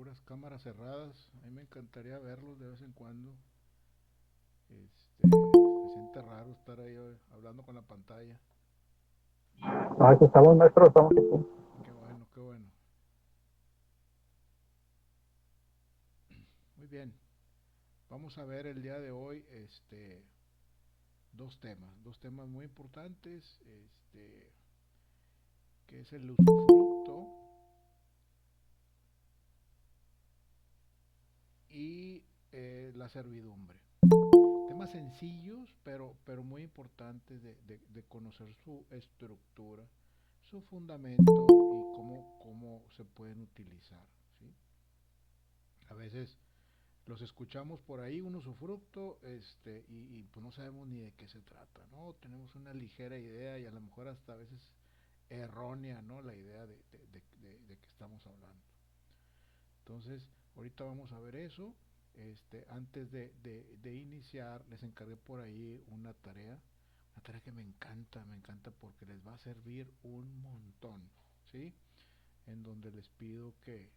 puras cámaras cerradas. A mí me encantaría verlos de vez en cuando. Se siente raro estar ahí hablando con la pantalla. Aquí estamos, maestro, estamos aquí. Qué bueno, qué bueno. Muy bien. Vamos a ver el día de hoy dos temas muy importantes, que es el usufructo y la servidumbre. Temas sencillos, pero muy importantes de conocer su estructura, su fundamento y cómo se pueden utilizar. ¿Sí? A veces los escuchamos por ahí, un usufructo, pues no sabemos ni de qué se trata, ¿no? Tenemos una ligera idea y a lo mejor hasta a veces errónea, ¿no? La idea de que estamos hablando. Entonces, ahorita vamos a ver eso. Antes de iniciar, les encargué por ahí una tarea que me encanta porque les va a servir un montón, ¿sí? En donde les pido que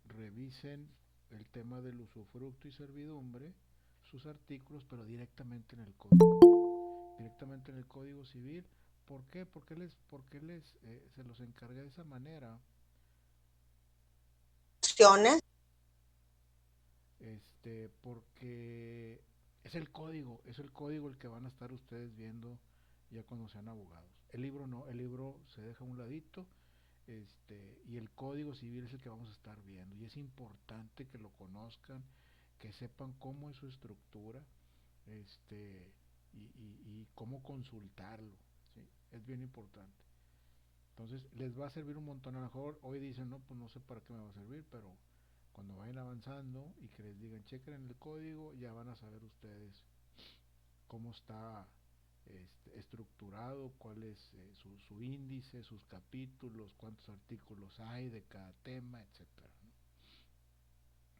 revisen el tema del usufructo y servidumbre, sus artículos, pero directamente en el Código Civil. ¿Por qué? ¿Por qué se los encargué de esa manera? Porque es el código el que van a estar ustedes viendo ya cuando sean abogados. El libro no, el libro se deja a un ladito, y el código civil es el que vamos a estar viendo. Y es importante que lo conozcan, que sepan cómo es su estructura, este, y cómo consultarlo, ¿sí? Es bien importante. Entonces les va a servir un montón. A lo mejor hoy dicen, no, pues no sé para qué me va a servir, pero cuando vayan avanzando y que les digan chequen en el código, ya van a saber ustedes cómo está estructurado, cuál es su índice, sus capítulos, cuántos artículos hay de cada tema, etcétera, ¿no?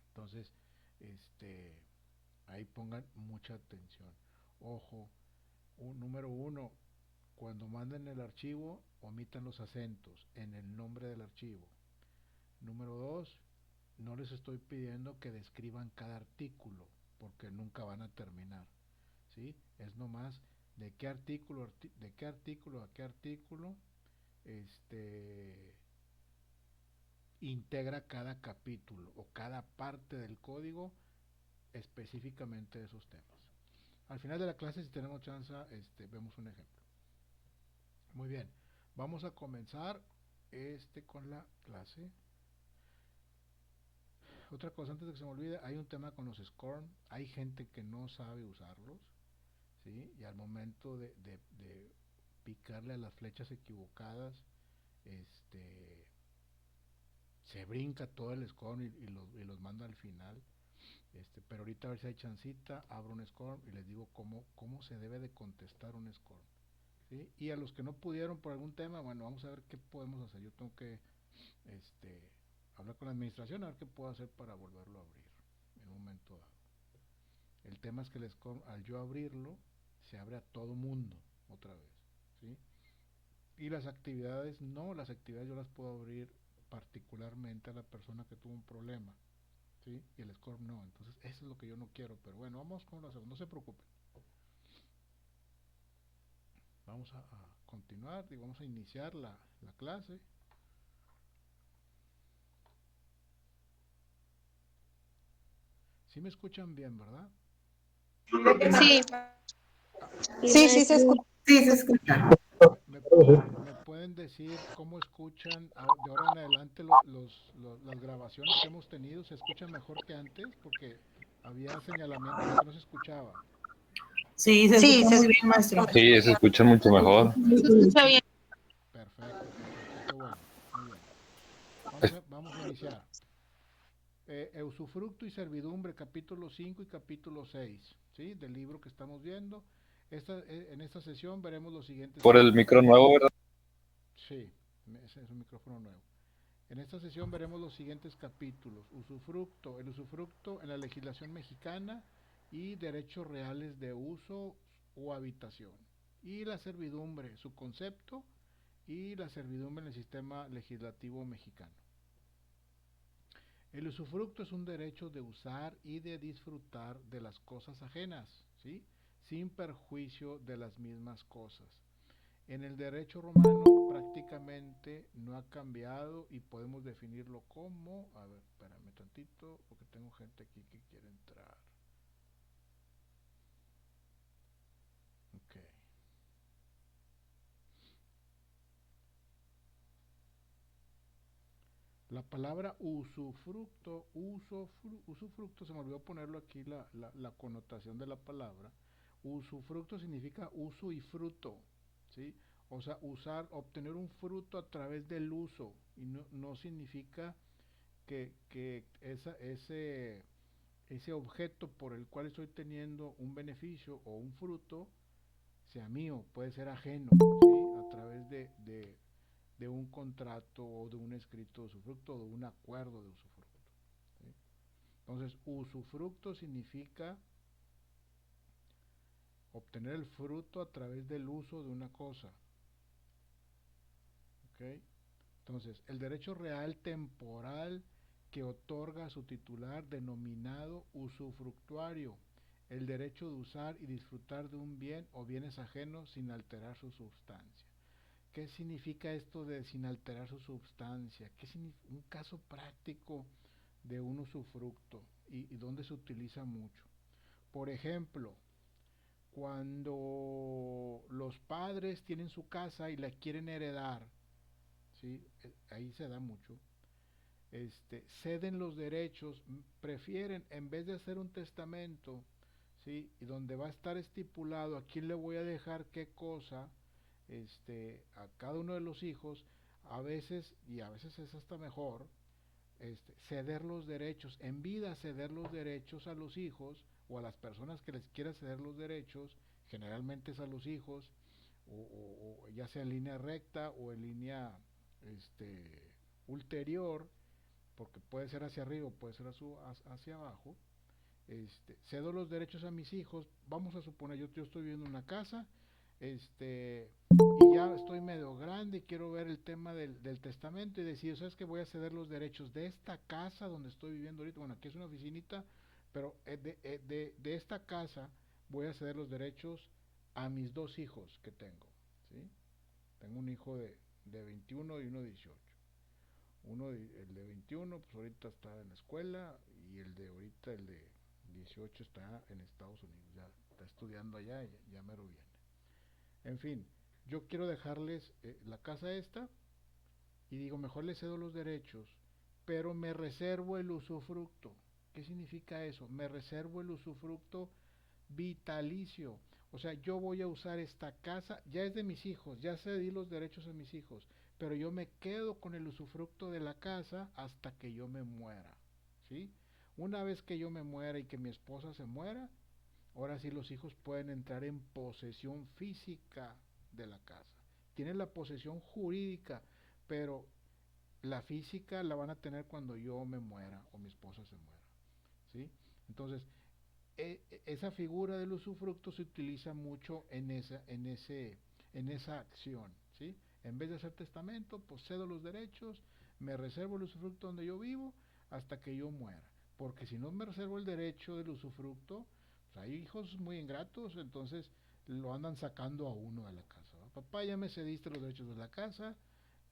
Entonces, este, ahí pongan mucha atención. Ojo, número uno, cuando manden el archivo, omitan los acentos en el nombre del archivo. Número dos, no les estoy pidiendo que describan cada artículo, porque nunca van a terminar, ¿sí? Es nomás de qué artículo a qué artículo, este, integra cada capítulo o cada parte del código específicamente de esos temas. Al final de la clase, si tenemos chance, vemos un ejemplo. Muy bien, vamos a comenzar con la clase. Otra cosa antes de que se me olvide, hay un tema con los SCORM, hay gente que no sabe usarlos, ¿sí? Y al momento de picarle a las flechas equivocadas, este, se brinca todo el SCORM y los manda al final. Pero ahorita a ver si hay chancita, abro un SCORM y les digo cómo se debe de contestar un SCORM, ¿sí? Y a los que no pudieron por algún tema, bueno, vamos a ver qué podemos hacer. Yo tengo que este, hablar con la administración a ver qué puedo hacer para volverlo a abrir en un momento dado. El tema es que al yo abrirlo, se abre a todo mundo otra vez, ¿sí? Y las actividades no, las actividades yo las puedo abrir particularmente a la persona que tuvo un problema, ¿sí? Y el score no, entonces eso es lo que yo no quiero, pero bueno, vamos con la segunda, no se preocupen. Vamos a continuar y vamos a iniciar la clase. ¿Sí me escuchan bien, verdad? Sí, Sí, sí se escucha. Sí, se escucha. Me pueden decir cómo escuchan de ahora en adelante las grabaciones que hemos tenido? ¿Se escuchan mejor que antes? Porque había señalamientos de que no se escuchaba. Sí, se Sí, escucha se muy escucha. bien, maestro. Sí, se escucha mucho mejor. se escucha bien. Perfecto, perfecto, qué bueno, muy bien. Es- Vamos a iniciar. Usufructo y servidumbre, capítulo 5 y capítulo 6, ¿sí? Del libro que estamos viendo. En esta sesión veremos los siguientes Por el micro capítulos. nuevo, ¿verdad? Sí, ese es un micrófono nuevo. En esta sesión veremos los siguientes capítulos: el usufructo en la legislación mexicana y derechos reales de uso o habitación. Y la servidumbre, su concepto y la servidumbre en el sistema legislativo mexicano. El usufructo es un derecho de usar y de disfrutar de las cosas ajenas, ¿sí? Sin perjuicio de las mismas cosas. En el derecho romano prácticamente no ha cambiado y podemos definirlo como, a ver, espérame tantito, porque tengo gente aquí que quiere entrar. Ok. La palabra usufructo, se me olvidó ponerlo aquí la connotación de la palabra. Usufructo significa uso y fruto, ¿sí? O sea, usar, obtener un fruto a través del uso, y no significa ese objeto por el cual estoy teniendo un beneficio o un fruto sea mío, puede ser ajeno, ¿sí? A través de un contrato o de un escrito de usufructo o de un acuerdo de usufructo, ¿sí? Entonces, usufructo significa obtener el fruto a través del uso de una cosa, ¿ok? Entonces, el derecho real temporal que otorga a su titular denominado usufructuario, el derecho de usar y disfrutar de un bien o bienes ajenos sin alterar su sustancia. ¿Qué significa esto de sin alterar su sustancia? ¿Qué significa? Un caso práctico de un usufructo y donde se utiliza mucho. Por ejemplo, cuando los padres tienen su casa y la quieren heredar, ¿sí? Ahí se da mucho. Ceden los derechos, prefieren, en vez de hacer un testamento, ¿sí? Y donde va a estar estipulado a quién le voy a dejar qué cosa, a cada uno de los hijos, a veces, y a veces es hasta mejor, ceder los derechos, en vida ceder los derechos a los hijos o a las personas que les quiera ceder los derechos, generalmente es a los hijos, o ya sea en línea recta o en línea ulterior, porque puede ser hacia arriba, puede ser hacia abajo. Cedo los derechos a mis hijos, vamos a suponer, yo estoy viviendo en una casa, y ya estoy medio grande y quiero ver el tema del testamento y decido, ¿sabes qué? Voy a ceder los derechos de esta casa donde estoy viviendo ahorita, bueno, aquí es una oficinita, pero de esta casa voy a ceder los derechos a mis dos hijos que tengo, ¿sí? Tengo un hijo de 21 y uno de 18. El de 21, pues ahorita está en la escuela, y el de ahorita, el de 18, está en Estados Unidos, ya está estudiando allá, ya mero viene. En fin, yo quiero dejarles la casa esta, y digo, mejor les cedo los derechos, pero me reservo el usufructo. ¿Qué significa eso? Me reservo el usufructo vitalicio. O sea, yo voy a usar esta casa, ya es de mis hijos, ya cedí los derechos a mis hijos, pero yo me quedo con el usufructo de la casa hasta que yo me muera, ¿sí? Una vez que yo me muera y que mi esposa se muera, ahora sí los hijos pueden entrar en posesión física de la casa. Tienen la posesión jurídica, pero la física la van a tener cuando yo me muera o mi esposa se muera, ¿sí? Entonces, esa figura del usufructo se utiliza mucho en esa acción, ¿sí? En vez de hacer testamento, pues cedo los derechos, me reservo el usufructo donde yo vivo hasta que yo muera. Porque si no me reservo el derecho del usufructo, pues hay hijos muy ingratos, entonces lo andan sacando a uno de la casa, ¿no? Papá, ya me cediste los derechos de la casa,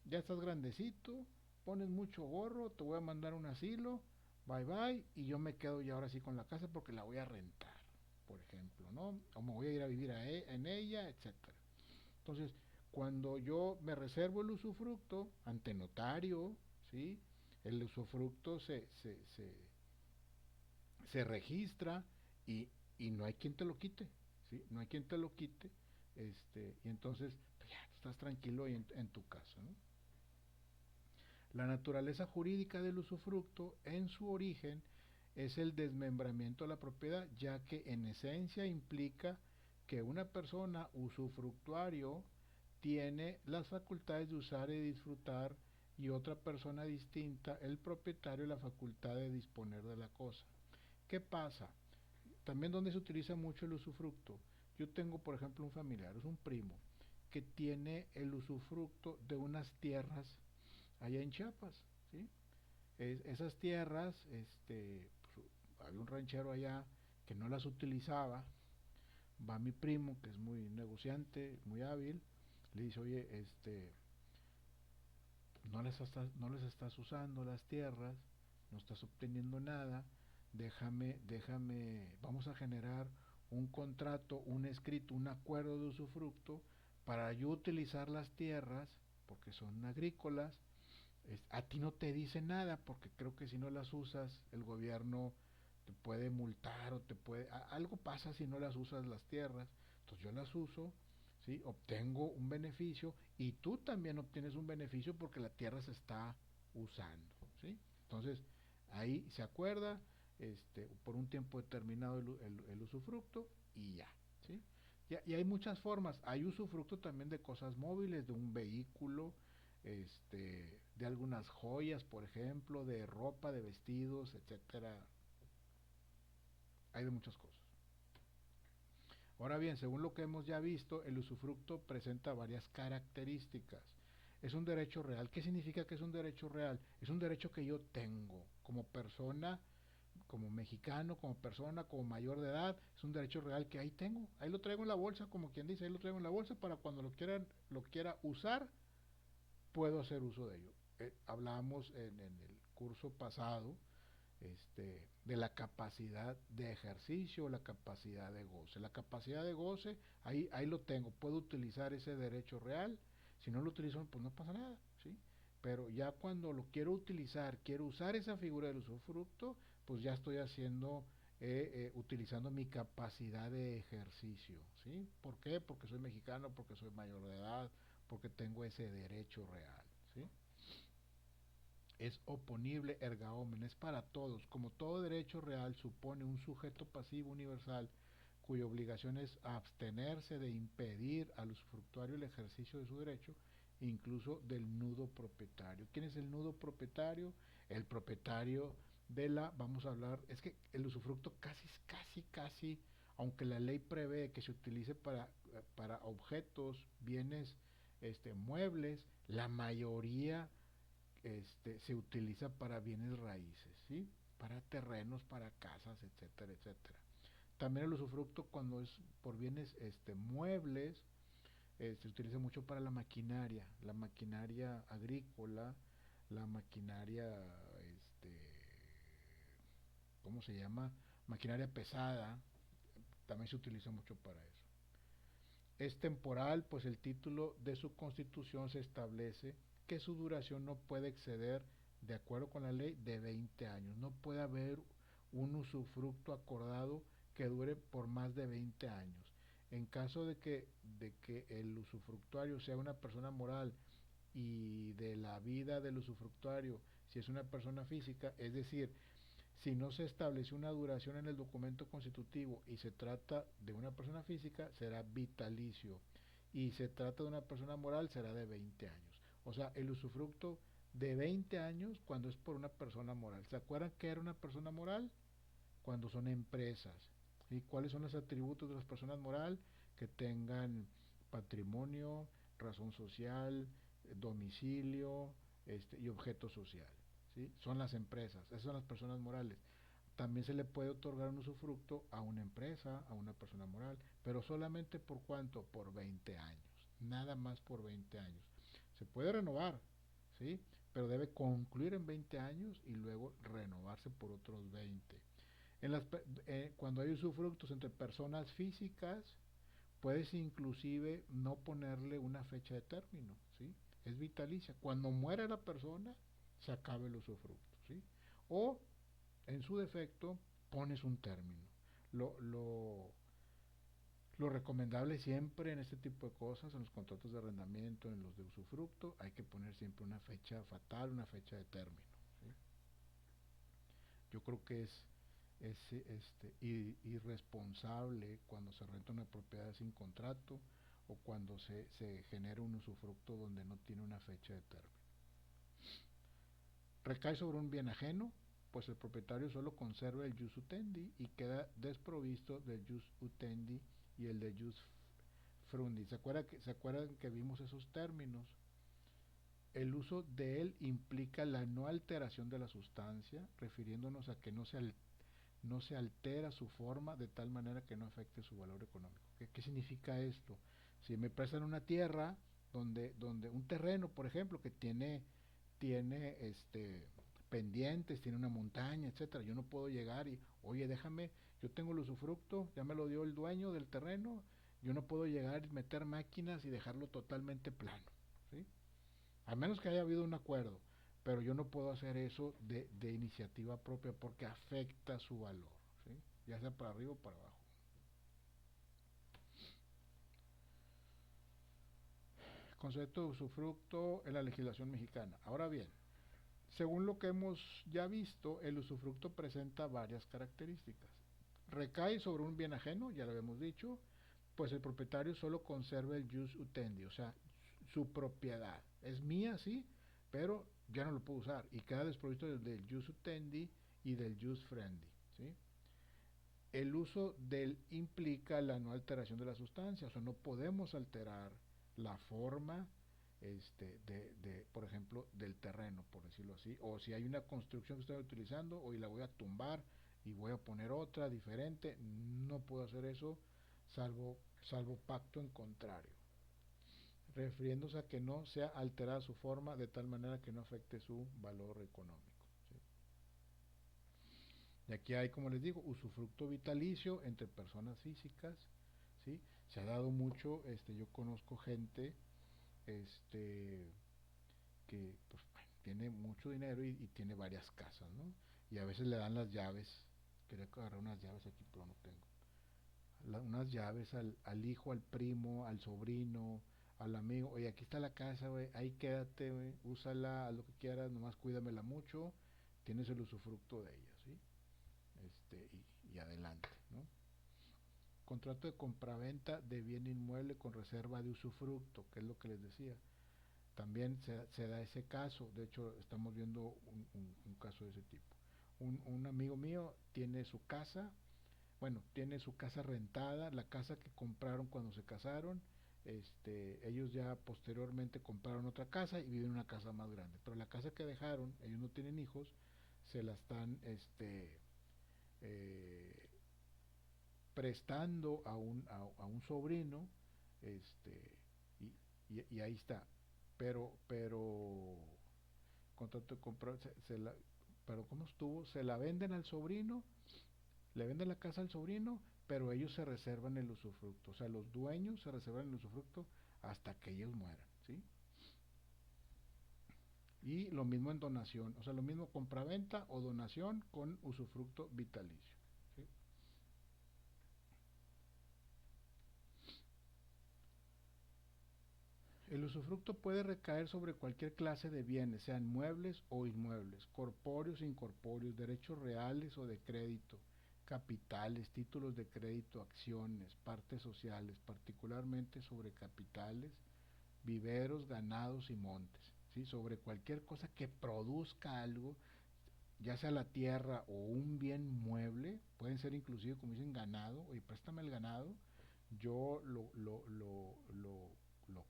ya estás grandecito, pones mucho gorro, te voy a mandar a un asilo, bye bye, y yo me quedo ya ahora sí con la casa porque la voy a rentar, por ejemplo, ¿no? O me voy a ir a vivir en ella, etcétera. Entonces, cuando yo me reservo el usufructo ante notario, ¿sí? El usufructo se registra, y no hay quien te lo quite, ¿sí? No hay quien te lo quite, y entonces pues ya estás tranquilo en tu casa, ¿no? La naturaleza jurídica del usufructo en su origen es el desmembramiento de la propiedad, ya que en esencia implica que una persona usufructuario tiene las facultades de usar y disfrutar, y otra persona distinta, el propietario, la facultad de disponer de la cosa. ¿Qué pasa? También donde se utiliza mucho el usufructo. Yo tengo, por ejemplo, un familiar, es un primo, que tiene el usufructo de unas tierras allá en Chiapas, ¿sí? Esas tierras, pues, había un ranchero allá que no las utilizaba, va mi primo, que es muy negociante, muy hábil, le dice, oye, no les estás usando las tierras, no estás obteniendo nada, vamos a generar un contrato, un escrito, un acuerdo de usufructo para yo utilizar las tierras, porque son agrícolas. A ti no te dice nada, porque creo que si no las usas, el gobierno te puede multar o algo pasa si no las usas las tierras. Entonces yo las uso, ¿sí? Obtengo un beneficio y tú también obtienes un beneficio porque la tierra se está usando, ¿sí? Entonces ahí se acuerda, por un tiempo determinado el usufructo y ya, ¿sí? Y hay muchas formas. Hay usufructo también de cosas móviles, de un vehículo, de algunas joyas, por ejemplo, de ropa, de vestidos, etcétera. Hay de muchas cosas. Ahora bien, según lo que hemos ya visto, el usufructo presenta varias características. Es un derecho real. ¿Qué significa que es un derecho real? Es un derecho que yo tengo como persona, como mexicano, como persona, como mayor de edad. Es un derecho real que ahí tengo. Ahí lo traigo en la bolsa, como quien dice, ahí lo traigo en la bolsa para cuando lo quiera usar, puedo hacer uso de ello. Hablábamos en el curso pasado, de la capacidad de ejercicio, la capacidad de goce. La capacidad de goce, ahí lo tengo, puedo utilizar ese derecho real. Si no lo utilizo, pues no pasa nada, ¿sí? Pero ya cuando lo quiero utilizar, quiero usar esa figura del usufructo, pues ya estoy utilizando mi capacidad de ejercicio, ¿sí? ¿Por qué? Porque soy mexicano, porque soy mayor de edad, porque tengo ese derecho real, ¿sí? Es oponible erga omnes, es para todos. Como todo derecho real supone un sujeto pasivo universal cuya obligación es abstenerse de impedir al usufructuario el ejercicio de su derecho, incluso del nudo propietario. ¿Quién es el nudo propietario? El propietario vamos a hablar, es que el usufructo casi, aunque la ley prevé que se utilice para objetos, bienes, muebles, la mayoría se utiliza para bienes raíces, ¿sí? Para terrenos, para casas, etcétera, etcétera. También el usufructo cuando es por bienes muebles, se utiliza mucho para la maquinaria agrícola, la maquinaria, ¿cómo se llama? Maquinaria pesada, también se utiliza mucho para eso. Es temporal, pues el título de su constitución se establece que su duración no puede exceder, de acuerdo con la ley, de 20 años. No puede haber un usufructo acordado que dure por más de 20 años. En caso de que el usufructuario sea una persona moral y de la vida del usufructuario, si es una persona física, es decir, si no se establece una duración en el documento constitutivo y se trata de una persona física, será vitalicio. Y se trata de una persona moral, será de 20 años. O sea, el usufructo de 20 años cuando es por una persona moral. ¿Se acuerdan qué era una persona moral? Cuando son empresas. ¿Y cuáles son los atributos de las personas moral? Que tengan patrimonio, razón social, domicilio, y objeto social. ¿Sí? Son las empresas, esas son las personas morales. También se le puede otorgar un usufructo a una empresa, a una persona moral, pero solamente por cuánto, por 20 años, nada más por 20 años. Se puede renovar, ¿sí? Pero debe concluir en 20 años y luego renovarse por otros 20. Cuando hay usufructos entre personas físicas, puedes inclusive no ponerle una fecha de término, ¿sí? Es vitalicia. Cuando muere la persona, se acaba el usufructo, ¿sí? O, en su defecto, pones un término. Lo, lo, lo recomendable siempre en este tipo de cosas, en los contratos de arrendamiento, en los de usufructo, hay que poner siempre una fecha fatal, una fecha de término, ¿sí? Yo creo que irresponsable cuando se renta una propiedad sin contrato o cuando se genera un usufructo donde no tiene una fecha de término. Recae sobre un bien ajeno, pues el propietario solo conserva el jus utendi y queda desprovisto del jus utendi y el de jus frundi. ¿Se acuerdan que vimos esos términos? El uso de él implica la no alteración de la sustancia, refiriéndonos a que no se altera su forma de tal manera que no afecte su valor económico. ¿Qué significa esto? Si me prestan una tierra donde un terreno, por ejemplo, que tiene pendientes, tiene una montaña, etcétera, yo no puedo llegar y, oye, déjame, yo tengo el usufructo, ya me lo dio el dueño del terreno, yo no puedo llegar y meter máquinas y dejarlo totalmente plano, ¿sí? A menos que haya habido un acuerdo, pero yo no puedo hacer eso de iniciativa propia porque afecta su valor, ¿sí? Ya sea para arriba o para abajo. Concepto de usufructo en la legislación mexicana. Ahora bien, según lo que hemos ya visto, el usufructo presenta varias características. Recae sobre un bien ajeno, ya lo habíamos dicho, pues el propietario solo conserva el jus utendi, o sea, su propiedad. Es mía, sí, pero ya no lo puedo usar y queda desprovisto del jus utendi y del jus frendi, ¿sí? El uso del implica la no alteración de la sustancia, o sea, no podemos alterar la forma por ejemplo, del terreno, por decirlo así, o si hay una construcción que estoy utilizando, hoy la voy a tumbar y voy a poner otra diferente, no puedo hacer eso salvo pacto en contrario, refiriéndose a que no sea alterada su forma de tal manera que no afecte su valor económico, ¿sí? Y aquí hay, como les digo, usufructo vitalicio entre personas físicas, ¿sí? Se ha dado mucho, yo conozco gente, este, que pues, bueno, tiene mucho dinero y tiene varias casas, ¿no? Y a veces le dan las llaves, quería agarrar unas llaves aquí, pero no tengo. Unas llaves al hijo, al primo, al sobrino, al amigo, oye, aquí está la casa, güey, ahí quédate, güey, úsala, haz lo que quieras, nomás cuídamela mucho, tienes el usufructo de ella, ¿sí? Y adelante, ¿no? Contrato de compraventa de bien inmueble con reserva de usufructo, que es lo que les decía. También se da ese caso, de hecho estamos viendo un caso de ese tipo. Un amigo mío tiene su casa, bueno, tiene su casa rentada, la casa que compraron cuando se casaron, ellos ya posteriormente compraron otra casa y viven en una casa más grande, pero la casa que dejaron, ellos no tienen hijos, se la están eh, prestando a un sobrino, este, y, y ahí está, pero contrato de compra, pero ¿cómo estuvo? Se la venden al sobrino, le venden la casa al sobrino, pero ellos se reservan el usufructo, o sea, los dueños se reservan el usufructo hasta que ellos mueran, ¿sí? Y lo mismo en donación, o sea, lo mismo compraventa o donación con usufructo vitalicio, ¿sí? El usufructo puede recaer sobre cualquier clase de bienes, sean muebles o inmuebles, corpóreos e incorpóreos, derechos reales o de crédito, capitales, títulos de crédito, acciones, partes sociales, particularmente sobre capitales, viveros, ganados y montes, ¿sí? Sobre cualquier cosa que produzca algo, ya sea la tierra o un bien mueble, pueden ser inclusive, como dicen, ganado, oye, préstame el ganado, yo lo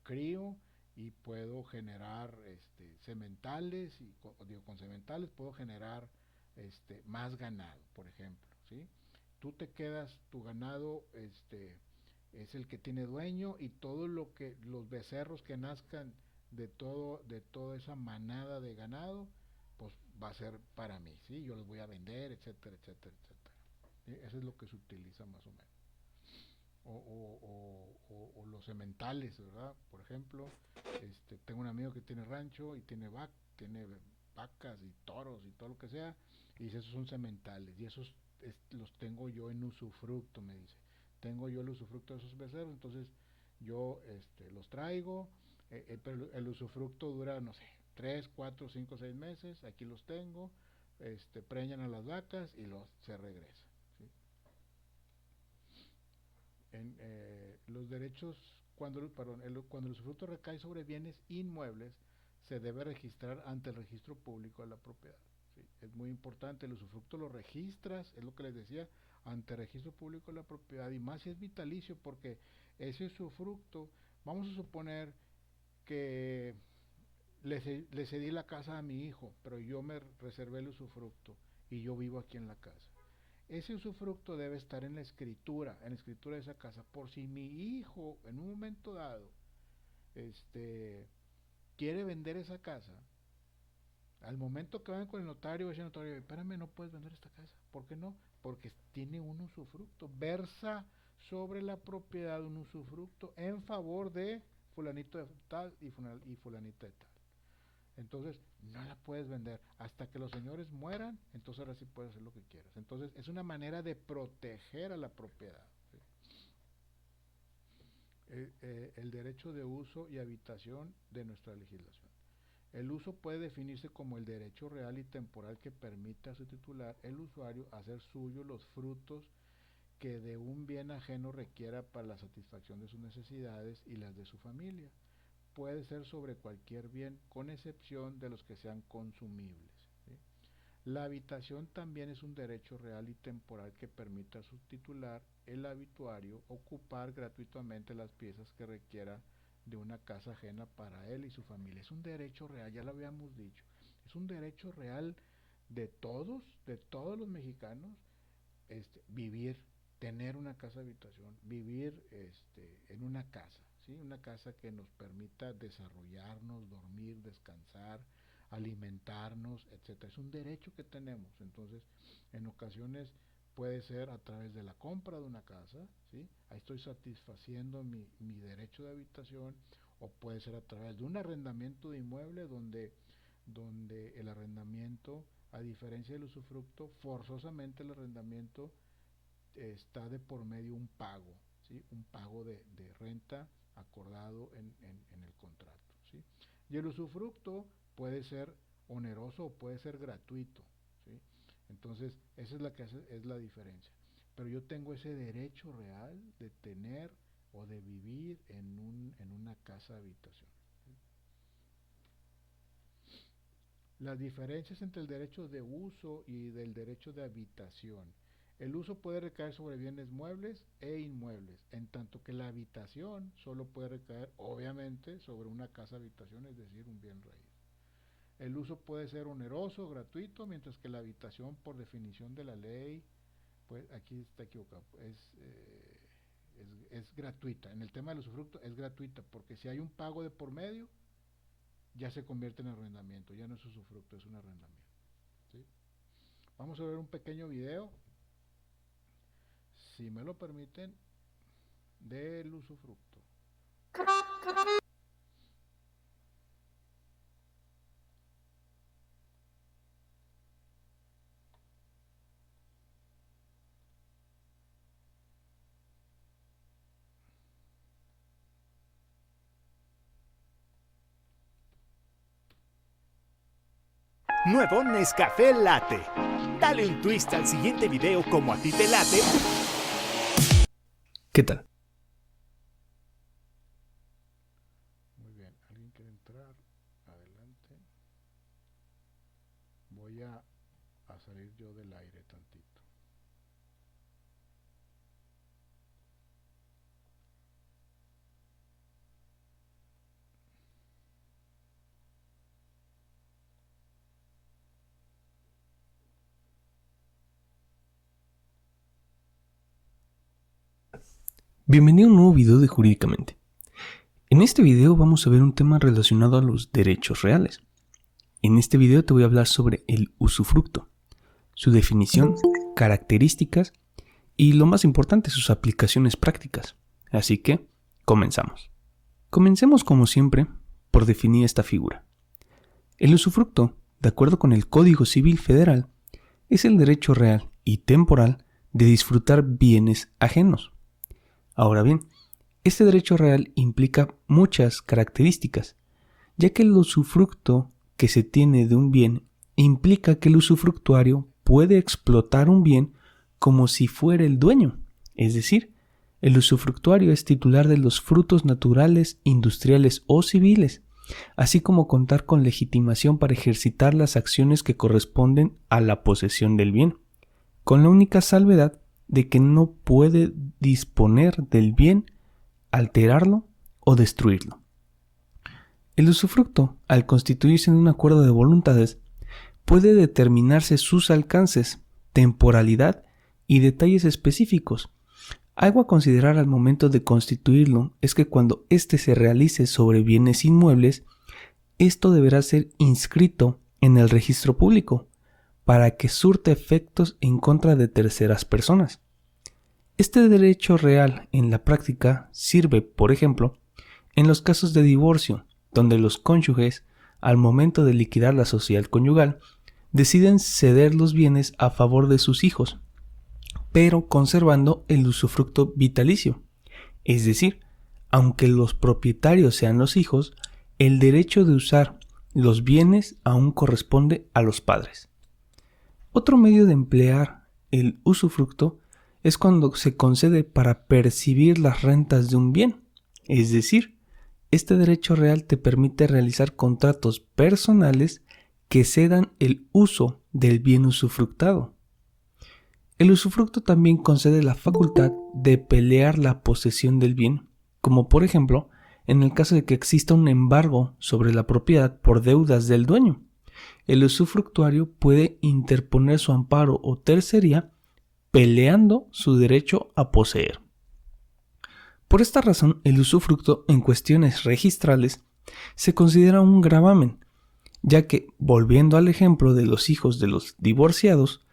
crío y puedo generar sementales, y digo, con sementales puedo generar más ganado, por ejemplo, ¿sí? Tú te quedas, tu ganado es el que tiene dueño y todo lo que, los becerros que nazcan de toda esa manada de ganado, pues va a ser para mí, ¿sí? Yo los voy a vender, etcétera, etcétera, etcétera. ¿Sí? Eso es lo que se utiliza más o menos. O los sementales, ¿verdad? Por ejemplo, tengo un amigo que tiene rancho y tiene vacas y toros y todo lo que sea, y dice, esos son sementales, y esos los tengo yo en usufructo, me dice. Tengo yo el usufructo de esos becerros, entonces yo los traigo, pero el usufructo dura, no sé, 3 4 5 6 meses, aquí los tengo, preñan a las vacas y se regresa, ¿sí? Los derechos, cuando el usufructo recae sobre bienes inmuebles, se debe registrar ante el registro público de la propiedad, ¿sí? Es muy importante, el usufructo lo registras, es lo que les decía, ante el registro público de la propiedad, y más si es vitalicio, porque ese usufructo, vamos a suponer que le cedí la casa a mi hijo, pero yo me reservé el usufructo y yo vivo aquí en la casa. Ese usufructo debe estar en la escritura de esa casa, por si mi hijo en un momento dado quiere vender esa casa. Al momento que vayan con el notario, ese notario, espérame, no puedes vender esta casa. ¿Por qué no? Porque tiene un usufructo, versa sobre la propiedad un usufructo en favor de fulanito de tal y fulanita de tal. Entonces no la puedes vender hasta que los señores mueran. Entonces ahora sí puedes hacer lo que quieras. Entonces es una manera de proteger a la propiedad, ¿sí? El derecho de uso y habitación de nuestra legislación. El uso puede definirse como el derecho real y temporal que permite a su titular, el usuario, hacer suyo los frutos que de un bien ajeno requiera para la satisfacción de sus necesidades y las de su familia. Puede ser sobre cualquier bien, con excepción de los que sean consumibles, ¿sí? La habitación también es un derecho real y temporal que permite a su titular, el habituario, ocupar gratuitamente las piezas que requiera de una casa ajena para él y su familia. Es un derecho real, ya lo habíamos dicho. Es un derecho real de todos los mexicanos, vivir, tener una casa habitación, vivir en una casa, ¿sí? Una casa que nos permita desarrollarnos, dormir, descansar, alimentarnos, etcétera. Es un derecho que tenemos. Entonces, en ocasiones puede ser a través de la compra de una casa, ¿sí? Ahí estoy satisfaciendo mi derecho de habitación, o puede ser a través de un arrendamiento de inmueble donde el arrendamiento, a diferencia del usufructo, forzosamente el arrendamiento está de por medio un pago, ¿sí? Un pago de renta acordado en el contrato, ¿sí? Y el usufructo puede ser oneroso o puede ser gratuito, ¿sí? Entonces, esa es la que es la diferencia. Pero yo tengo ese derecho real de tener o de vivir en una casa habitación, ¿sí? Las diferencias entre el derecho de uso y del derecho de habitación. El uso puede recaer sobre bienes muebles e inmuebles, en tanto que la habitación solo puede recaer, obviamente, sobre una casa habitación, es decir, un bien raíz. El uso puede ser oneroso o gratuito, mientras que la habitación, por definición de la ley, pues aquí está equivocado, es gratuita. En el tema del usufructo es gratuita, porque si hay un pago de por medio, ya se convierte en arrendamiento, ya no es usufructo, es un arrendamiento, ¿sí? Vamos a ver un pequeño video, si me lo permiten, del usufructo. Nuevo Nescafé Latte. Dale un twist al siguiente video como a ti te late. ¿Qué tal? Muy bien, ¿alguien quiere entrar? Adelante. Voy a salir yo del aire tantito. Bienvenido a un nuevo video de Jurídicamente. En este video vamos a ver un tema relacionado a los derechos reales. En este video te voy a hablar sobre el usufructo, su definición, características y, lo más importante, sus aplicaciones prácticas. Así que, comenzamos. Comencemos, como siempre, por definir esta figura. El usufructo, de acuerdo con el Código Civil Federal, es el derecho real y temporal de disfrutar bienes ajenos. Ahora bien, este derecho real implica muchas características, ya que el usufructo que se tiene de un bien implica que el usufructuario puede explotar un bien como si fuera el dueño, es decir, el usufructuario es titular de los frutos naturales, industriales o civiles, así como contar con legitimación para ejercitar las acciones que corresponden a la posesión del bien, con la única salvedad de que no puede disponer del bien, alterarlo o destruirlo. El usufructo, al constituirse en un acuerdo de voluntades, puede determinarse sus alcances, temporalidad y detalles específicos. Algo a considerar al momento de constituirlo es que cuando éste se realice sobre bienes inmuebles, esto deberá ser inscrito en el registro público para que surta efectos en contra de terceras personas. Este derecho real en la práctica sirve, por ejemplo, en los casos de divorcio, donde los cónyuges, al momento de liquidar la sociedad conyugal, deciden ceder los bienes a favor de sus hijos, pero conservando el usufructo vitalicio. Es decir, aunque los propietarios sean los hijos, el derecho de usar los bienes aún corresponde a los padres. Otro medio de emplear el usufructo es cuando se concede para percibir las rentas de un bien. Es decir, este derecho real te permite realizar contratos personales que cedan el uso del bien usufructado. El usufructo también concede la facultad de pelear la posesión del bien, como por ejemplo en el caso de que exista un embargo sobre la propiedad por deudas del dueño. El usufructuario puede interponer su amparo o tercería peleando su derecho a poseer. Por esta razón, el usufructo en cuestiones registrales se considera un gravamen, ya que, volviendo al ejemplo de los hijos de los divorciados,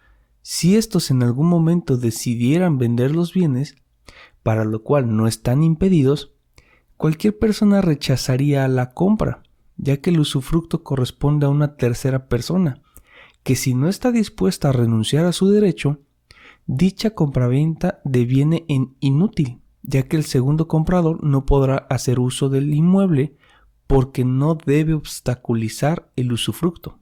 si estos en algún momento decidieran vender los bienes, para lo cual no están impedidos, cualquier persona rechazaría la compra, ya que el usufructo corresponde a una tercera persona, que si no está dispuesta a renunciar a su derecho, dicha compraventa deviene en inútil, ya que el segundo comprador no podrá hacer uso del inmueble porque no debe obstaculizar el usufructo.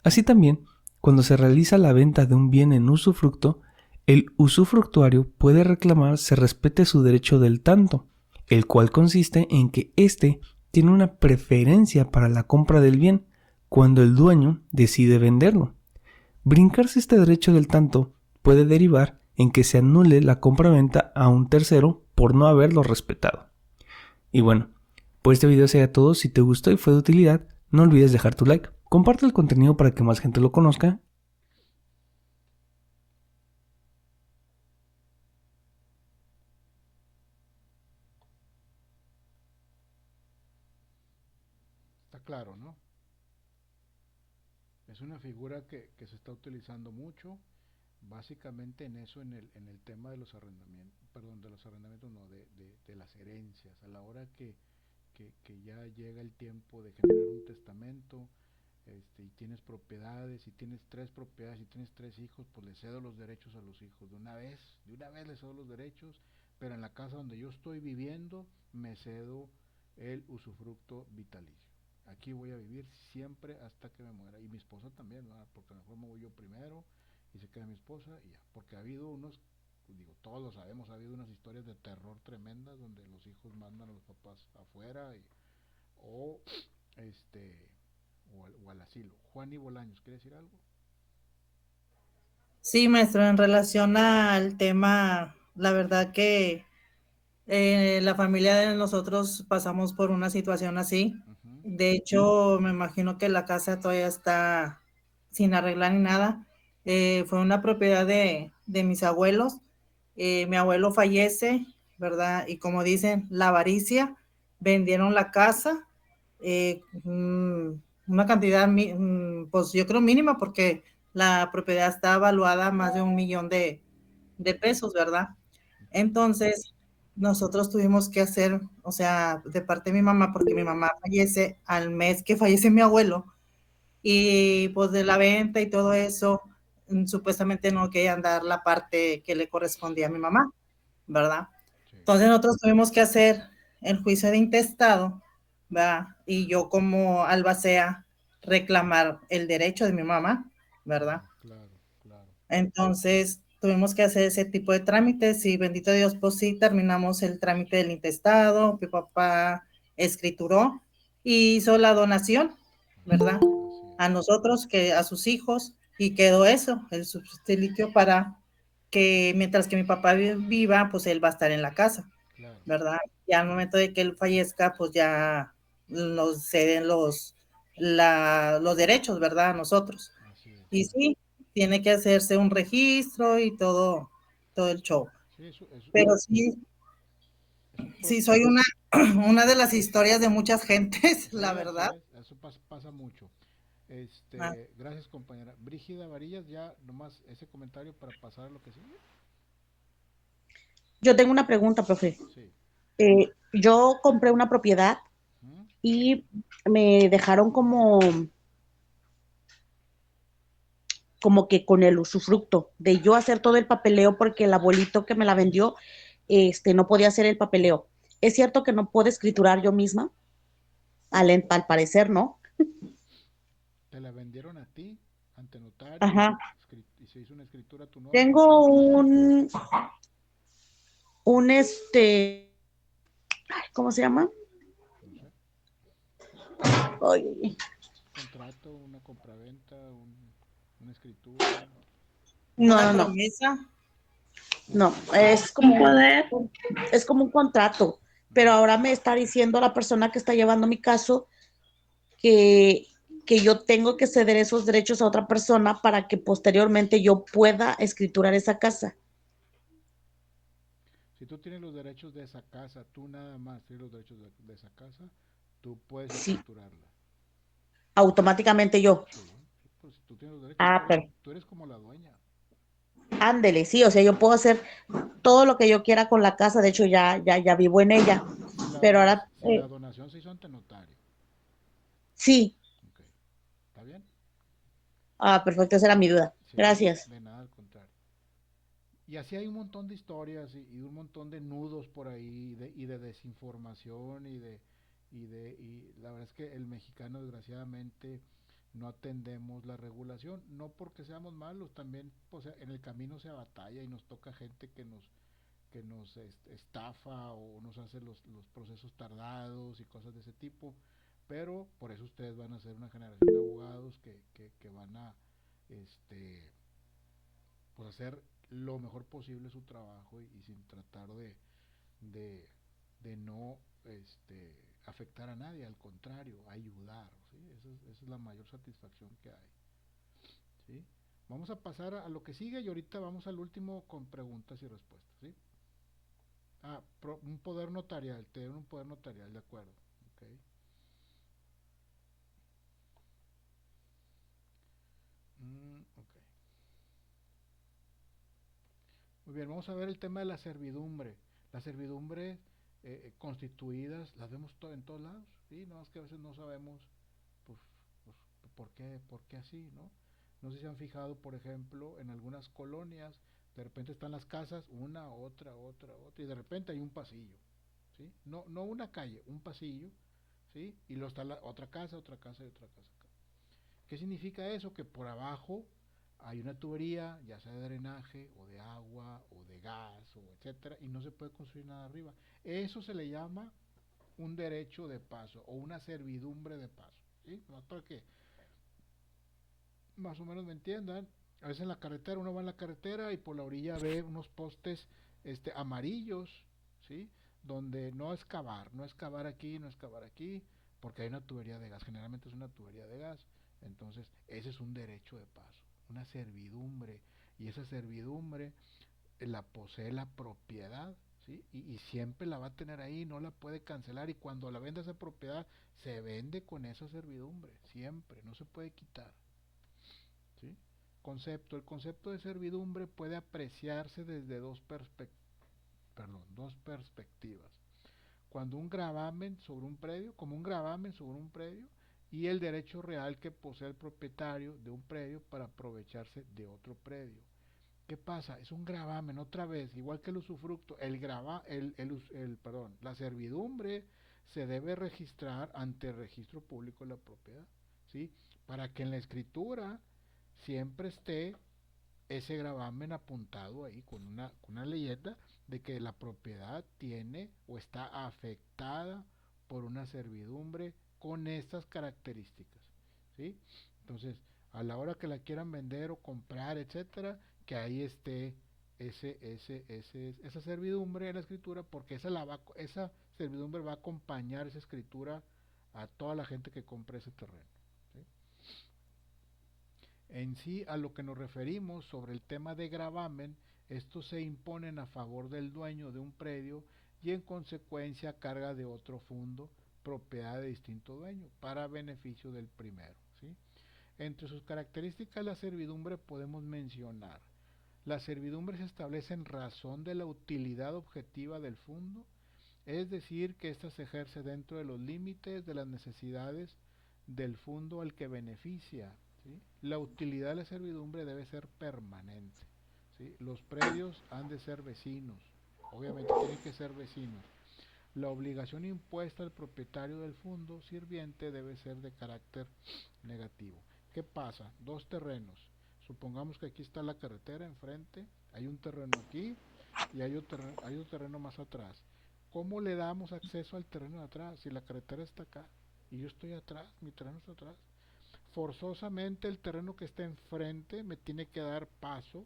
Así también, cuando se realiza la venta de un bien en usufructo, el usufructuario puede reclamar se respete su derecho del tanto, el cual consiste en que éste tiene una preferencia para la compra del bien cuando el dueño decide venderlo. Brincarse este derecho del tanto puede derivar en que se anule la compraventa a un tercero por no haberlo respetado. Y bueno, pues este video sería todo. Si te gustó y fue de utilidad, no olvides dejar tu like, comparte el contenido para que más gente lo conozca. Está claro, ¿no? Es una figura que se está utilizando mucho, básicamente en eso, en el tema de los arrendamientos, perdón, de los arrendamientos, no, de las herencias, a la hora que ya llega el tiempo de generar un testamento, y tienes propiedades, y tienes tres propiedades, y tienes tres hijos, pues le cedo los derechos a los hijos, de una vez le cedo los derechos, pero en la casa donde yo estoy viviendo, me cedo el usufructo vitalicio. Aquí voy a vivir siempre hasta que me muera, y mi esposa también, ¿verdad? Porque a lo mejor me voy yo primero, y se queda mi esposa, y ya, porque ha habido unos, digo, todos lo sabemos, ha habido unas historias de terror tremendas donde los hijos mandan a los papás afuera, o o al asilo. Juan y Bolaños, ¿quiere decir algo? Sí, maestro, en relación al tema, la verdad que la familia de nosotros pasamos por una situación así. De hecho, me imagino que la casa todavía está sin arreglar ni nada. Fue una propiedad de mis abuelos. Mi abuelo fallece, ¿verdad? Y como dicen, la avaricia, vendieron la casa, una cantidad, pues yo creo mínima, porque la propiedad está evaluada a más de $1 millón de pesos, ¿verdad? Entonces, nosotros tuvimos que hacer, o sea, de parte de mi mamá, porque mi mamá fallece al mes que fallece mi abuelo, y pues de la venta y todo eso, supuestamente no querían dar la parte que le correspondía a mi mamá, ¿verdad? Sí. Entonces nosotros tuvimos que hacer el juicio de intestado, ¿verdad? Y yo como albacea reclamar el derecho de mi mamá, ¿verdad? Claro. Entonces tuvimos que hacer ese tipo de trámites, y bendito Dios, pues sí, terminamos el trámite del intestado. Mi papá escrituró y hizo la donación, ¿verdad? A nosotros, que a sus hijos, y quedó eso, el subsilicio, para que mientras que mi papá viva, pues él va a estar en la casa, ¿verdad? Y al momento de que él fallezca, pues ya nos ceden los derechos, ¿verdad? A nosotros. Así es. Y sí, tiene que hacerse un registro y todo el show. Sí, Pero sí, es un sí soy una de las historias de muchas gentes, sí, la así verdad. es, eso pasa mucho. Ah, Gracias, compañera. Brígida Varillas, ya nomás ese comentario para pasar a lo que sigue. Yo tengo una pregunta, profe. Sí. Yo compré una propiedad Ujú. y me dejaron como que con el usufructo de yo hacer todo el papeleo porque el abuelito que me la vendió no podía hacer el papeleo. ¿Es cierto que no puedo escriturar yo misma? Al parecer, ¿no? Te la vendieron a ti ante notario Ajá. y se hizo una escritura a tu nombre. Tengo un ¿cómo se llama? No sé. Ay, Contrato, una compraventa, una escritura. no, una no, no, promesa. no, Un poder. es como un contrato, pero Ujú. ahora me está diciendo la persona que está llevando mi caso que, que yo tengo que ceder esos derechos a otra persona para que posteriormente yo pueda escriturar esa casa. Si tú tienes los derechos de esa casa, tú nada más tienes los derechos de esa casa, tú puedes Sí, escriturarla. automáticamente yo. Sí, sí, pues si tú tienes los derechos, Ah, pero tú eres como la dueña. ándele, sí, o sea, yo puedo hacer todo lo que yo quiera con la casa, de hecho ya vivo en ella, pero ahora Si la donación se hizo ante notario. sí. Ok, ¿está bien? Ah, perfecto, esa era mi duda. Sí, Gracias. de nada al contrario. Y así hay un montón de historias y un montón de nudos por ahí y de desinformación y la verdad es que el mexicano desgraciadamente no atendemos la regulación, no porque seamos malos, también pues, en el camino se batalla y nos toca gente que nos estafa o nos hace los procesos tardados y cosas de ese tipo, pero por eso ustedes van a ser una generación de abogados que van a este pues hacer lo mejor posible su trabajo y sin tratar de, de no afectar a nadie, al contrario, ayudar, ¿sí? Esa es la mayor satisfacción que hay. ¿Sí? Vamos a pasar a lo que sigue y ahorita vamos al último con preguntas y respuestas. ¿Sí? Un poder notarial, te un poder notarial, de acuerdo. Okay. Ok. Muy bien, vamos a ver el tema de la servidumbre. La servidumbre constituidas las vemos en todos lados, ¿sí? No más que a veces no sabemos pues, pues, por qué así, ¿no? No sé si se han fijado, por ejemplo, en algunas colonias, de repente están las casas, una, otra, y de repente hay un pasillo, ¿sí? No una calle, un pasillo, ¿sí? Y luego está otra casa y otra casa. ¿Qué significa eso? Que por abajo hay una tubería, ya sea de drenaje o de agua o de gas o etcétera, y no se puede construir nada arriba. Eso se le llama un derecho de paso o una servidumbre de paso, ¿sí? No para que más o menos me entiendan. A veces en la carretera, uno va en la carretera y por la orilla ve unos postes amarillos, ¿sí? Donde no excavar, no excavar aquí, no excavar aquí, porque hay una tubería de gas, generalmente es una tubería de gas. Entonces, ese es un derecho de paso, una servidumbre, y esa servidumbre la posee la propiedad, ¿sí? Y siempre la va a tener ahí, no la puede cancelar, y cuando la venda esa propiedad, se vende con esa servidumbre, siempre, no se puede quitar. ¿Sí? El concepto de servidumbre puede apreciarse desde dos perspectivas. Cuando un gravamen sobre un predio, como un gravamen sobre un predio, y el derecho real que posee el propietario de un predio para aprovecharse de otro predio. ¿Qué pasa? Es un gravamen, otra vez, igual que el usufructo, la servidumbre se debe registrar ante el registro público de la propiedad, ¿sí? Para que en la escritura siempre esté ese gravamen apuntado ahí con una leyenda de que la propiedad tiene o está afectada por una servidumbre con estas características, ¿sí? Entonces, a la hora que la quieran vender o comprar, etcétera, que ahí esté esa servidumbre en la escritura, porque esa servidumbre va a acompañar esa escritura a toda la gente que compre ese terreno. ¿Sí? En sí, a lo que nos referimos sobre el tema de gravamen, estos se imponen a favor del dueño de un predio y en consecuencia a carga de otro fondo, propiedad de distinto dueño, para beneficio del primero. ¿Sí? Entre sus características la servidumbre podemos mencionar: la servidumbre se establece en razón de la utilidad objetiva del fondo, es decir, que ésta se ejerce dentro de los límites de las necesidades del fondo al que beneficia. ¿Sí? La utilidad de la servidumbre debe ser permanente. ¿Sí? Los predios han de ser vecinos, obviamente tienen que ser vecinos. La obligación impuesta al propietario del fondo sirviente debe ser de carácter negativo. ¿Qué pasa? Dos terrenos. Supongamos que aquí está la carretera enfrente, hay un terreno aquí y hay otro terreno más atrás. ¿Cómo le damos acceso al terreno de atrás si la carretera está acá y yo estoy atrás, mi terreno está atrás? Forzosamente el terreno que está enfrente me tiene que dar paso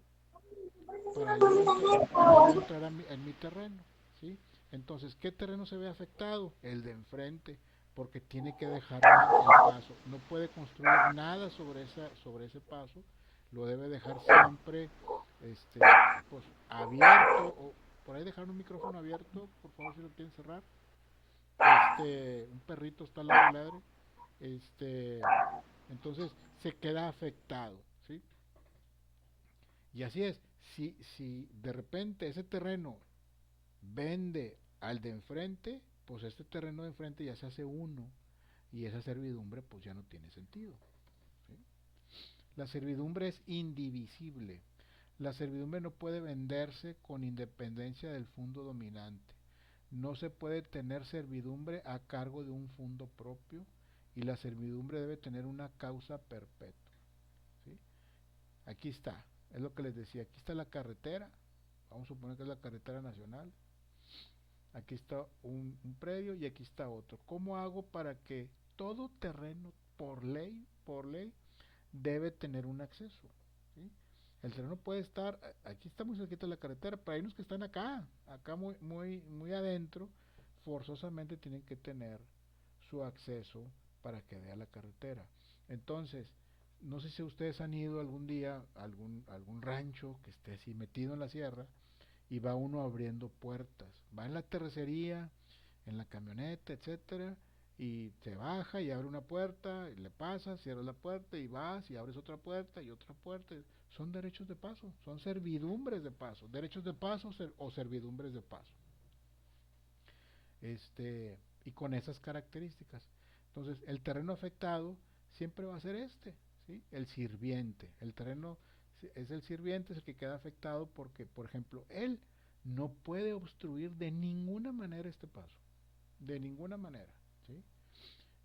para yo entrar en mi terreno, ¿sí? Entonces, ¿qué terreno se ve afectado? El de enfrente, porque tiene que dejarme el paso. No puede construir nada sobre ese paso, lo debe dejar siempre pues, abierto, o por ahí dejar un micrófono abierto, por favor, si lo quieren cerrar. Un perrito está ladre, ladre. Entonces se queda afectado, ¿sí? Y así es, si de repente ese terreno vende al de enfrente, pues este terreno de enfrente ya se hace uno y esa servidumbre pues ya no tiene sentido. ¿Sí? La servidumbre es indivisible. La servidumbre no puede venderse con independencia del fondo dominante. No se puede tener servidumbre a cargo de un fondo propio y la servidumbre debe tener una causa perpetua. ¿Sí? Aquí está, es lo que les decía, aquí está la carretera, vamos a suponer que es la carretera nacional, aquí está un predio y aquí está otro. ¿Cómo hago para que todo terreno por ley, debe tener un acceso? ¿Sí? El terreno puede estar, aquí está muy cerquita de la carretera, pero hay unos que están acá muy adentro, forzosamente tienen que tener su acceso para que dé a la carretera. Entonces, no sé si ustedes han ido algún día a algún rancho que esté así metido en la sierra y va uno abriendo puertas. Va en la terracería, en la camioneta, etcétera, y se baja y abre una puerta, y le pasa, cierra la puerta y vas y abres otra puerta y otra puerta. Son derechos de paso, son servidumbres de paso, derechos de paso o servidumbres de paso. Y con esas características. Entonces, el terreno afectado siempre va a ser ¿sí? El sirviente. El terreno es el sirviente, es el que queda afectado porque, por ejemplo, él no puede obstruir de ninguna manera este paso. De ninguna manera. ¿Sí?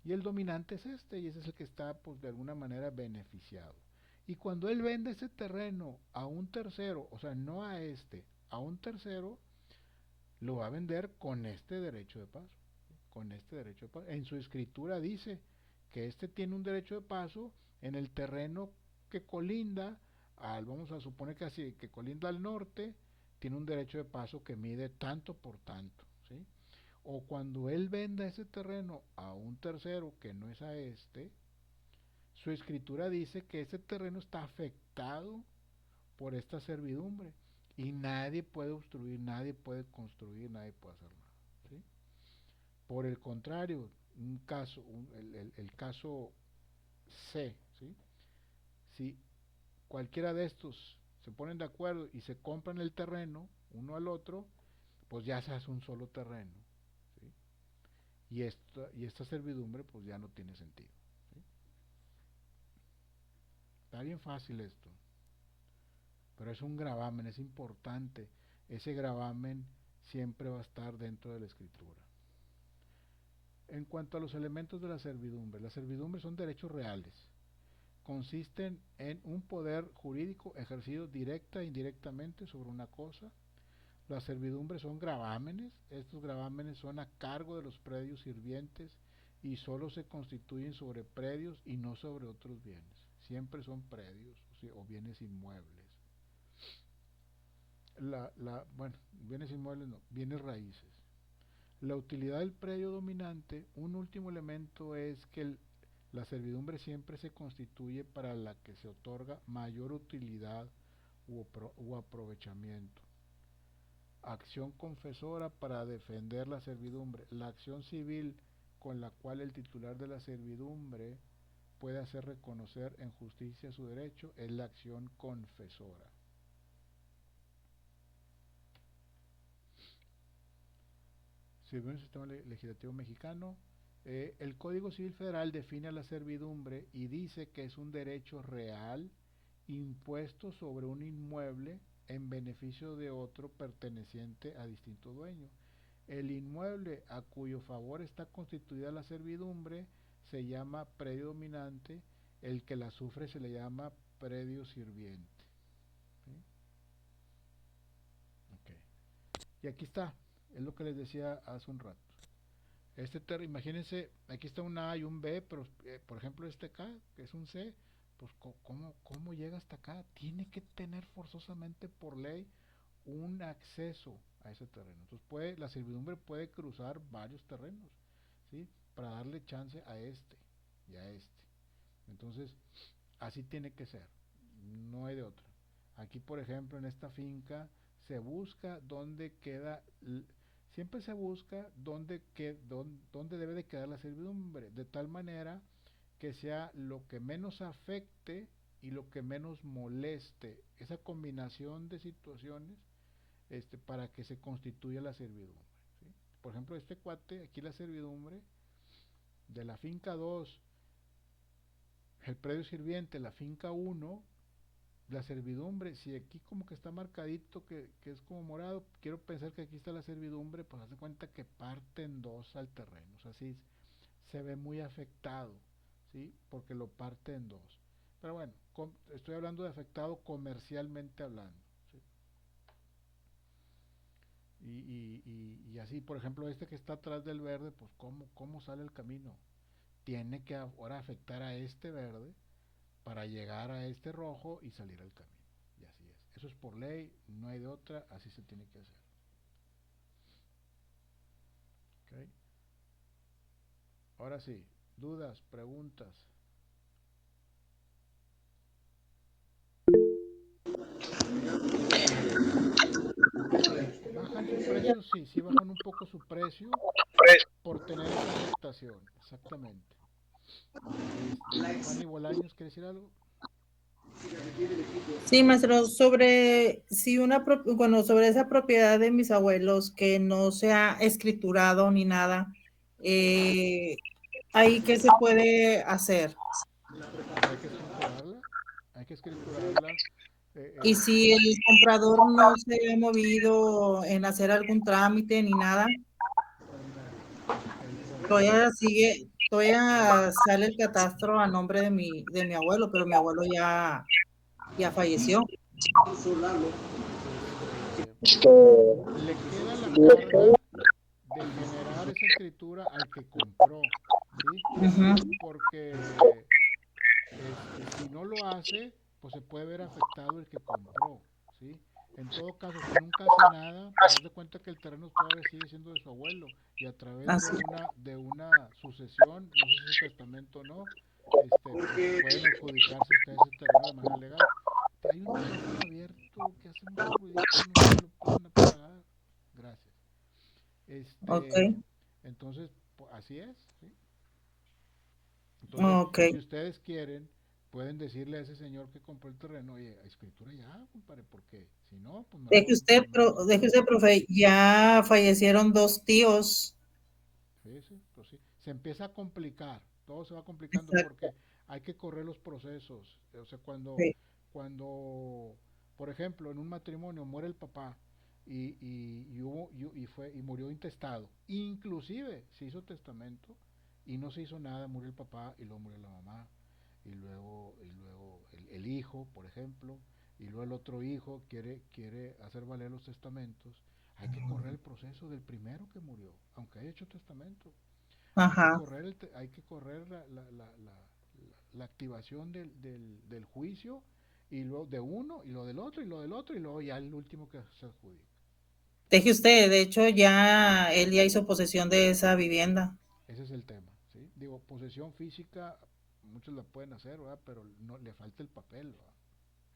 Y el dominante es y ese es el que está, pues, de alguna manera beneficiado. Y cuando él vende ese terreno a un tercero, o sea, no a a un tercero, lo va a vender con este derecho de paso. Con este derecho de paso. En su escritura dice que tiene un derecho de paso en el terreno que colinda vamos a suponer que así, que colinda al norte, tiene un derecho de paso que mide tanto por tanto, ¿sí? O cuando él venda ese terreno a un tercero que no es a su escritura dice que ese terreno está afectado por esta servidumbre y nadie puede obstruir, nadie puede construir, nadie puede hacer nada, ¿sí? Por el contrario, el caso C, ¿sí? Si cualquiera de estos se ponen de acuerdo y se compran el terreno uno al otro, pues ya se hace un solo terreno, ¿sí? Y esta servidumbre pues ya no tiene sentido, ¿sí? Está bien fácil esto, pero es un gravamen, es importante. Ese gravamen siempre va a estar dentro de la escritura. En cuanto a los elementos de las servidumbres son derechos reales. Consisten en un poder jurídico ejercido directa e indirectamente sobre una cosa. Las servidumbres son gravámenes. Estos gravámenes son a cargo de los predios sirvientes y solo se constituyen sobre predios y no sobre otros bienes. Siempre son predios o bienes inmuebles. Bueno, bienes inmuebles no, bienes raíces. La utilidad del predio dominante, un último elemento es que la servidumbre siempre se constituye para la que se otorga mayor utilidad u aprovechamiento. Acción confesora para defender la servidumbre. La acción civil con la cual el titular de la servidumbre puede hacer reconocer en justicia su derecho es la acción confesora. Según el sistema legislativo mexicano, el Código Civil Federal define a la servidumbre y dice que es un derecho real impuesto sobre un inmueble en beneficio de otro perteneciente a distinto dueño. El inmueble a cuyo favor está constituida la servidumbre se llama predio dominante, el que la sufre se le llama predio sirviente. ¿Sí? Okay. Y aquí está, es lo que les decía hace un rato. Imagínense, aquí está un A y un B, pero por ejemplo este acá, que es un C, pues ¿cómo llega hasta acá? Tiene que tener forzosamente por ley un acceso a ese terreno. Entonces la servidumbre puede cruzar varios terrenos, ¿sí? Para darle chance a este y a este. Entonces, así tiene que ser, no hay de otra. Aquí, por ejemplo, en esta finca se busca dónde queda, siempre se busca dónde debe de quedar la servidumbre, de tal manera que sea lo que menos afecte y lo que menos moleste, esa combinación de situaciones para que se constituya la servidumbre, ¿sí? Por ejemplo, este cuate, aquí la servidumbre de la finca 2, el predio sirviente, la finca 1, la servidumbre, si aquí como que está marcadito que es como morado, quiero pensar que aquí está la servidumbre, pues hace cuenta que parte en dos al terreno, o sea, sí, se ve muy afectado, ¿sí? Porque lo parte en dos. Pero bueno, estoy hablando de afectado comercialmente hablando, ¿sí? Y así, por ejemplo, este que está atrás del verde, pues ¿cómo sale el camino? Tiene que ahora afectar a este verde para llegar a este rojo y salir al camino. Y así es. Eso es por ley, no hay de otra, así se tiene que hacer. ¿Okay? Ahora sí, dudas, preguntas. ¿Bajan su precio? Sí bajan un poco su precio por tener esa afectación, exactamente. Fanny Bolaños, ¿quiere decir algo? Sí, maestro, sobre sobre esa propiedad de mis abuelos que no se ha escriturado ni nada, ¿ahí qué se puede hacer? Hay que escriturarla. Y si el comprador no se ha movido en hacer algún trámite ni nada, todavía sale el catastro a nombre de mi abuelo, pero mi abuelo ya falleció. Le queda la carga de generar esa escritura al que compró, ¿sí? Porque si no lo hace, pues se puede ver afectado el que compró, ¿sí? En todo caso, si nunca hace nada, pues haz de cuenta que el terreno todavía sigue siendo de su abuelo y a través de una sucesión, no sé si es testamento o no, pues pueden adjudicarse ustedes ese terreno de manera legal. Hay un micrófono abierto que hace mucho ruidito, no sé si lo pueden apagar. Gracias. Entonces, así es, ¿sí? Entonces, si ustedes quieren, pueden decirle a ese señor que compró el terreno, oye, escritura ya, compadre, porque si no, pues deje usted, profe, ya fallecieron 2 tíos. Sí, pues sí. Se empieza a complicar, todo se va complicando porque hay que correr los procesos. O sea, cuando, por ejemplo, en un matrimonio muere el papá y murió intestado, inclusive se hizo testamento y no se hizo nada, murió el papá y luego murió la mamá y luego el hijo, por ejemplo, y luego el otro hijo quiere hacer valer los testamentos. Hay que correr el proceso del primero que murió, aunque haya hecho testamento. Hay que correr la activación del juicio y luego de uno y lo del otro y lo del otro y luego ya el último que se adjudica. Deje usted, de hecho ya él ya hizo posesión de esa vivienda. Ese es el tema, ¿sí? Digo, posesión física, muchos la pueden hacer, ¿verdad? Pero no le falta el papel, ¿verdad?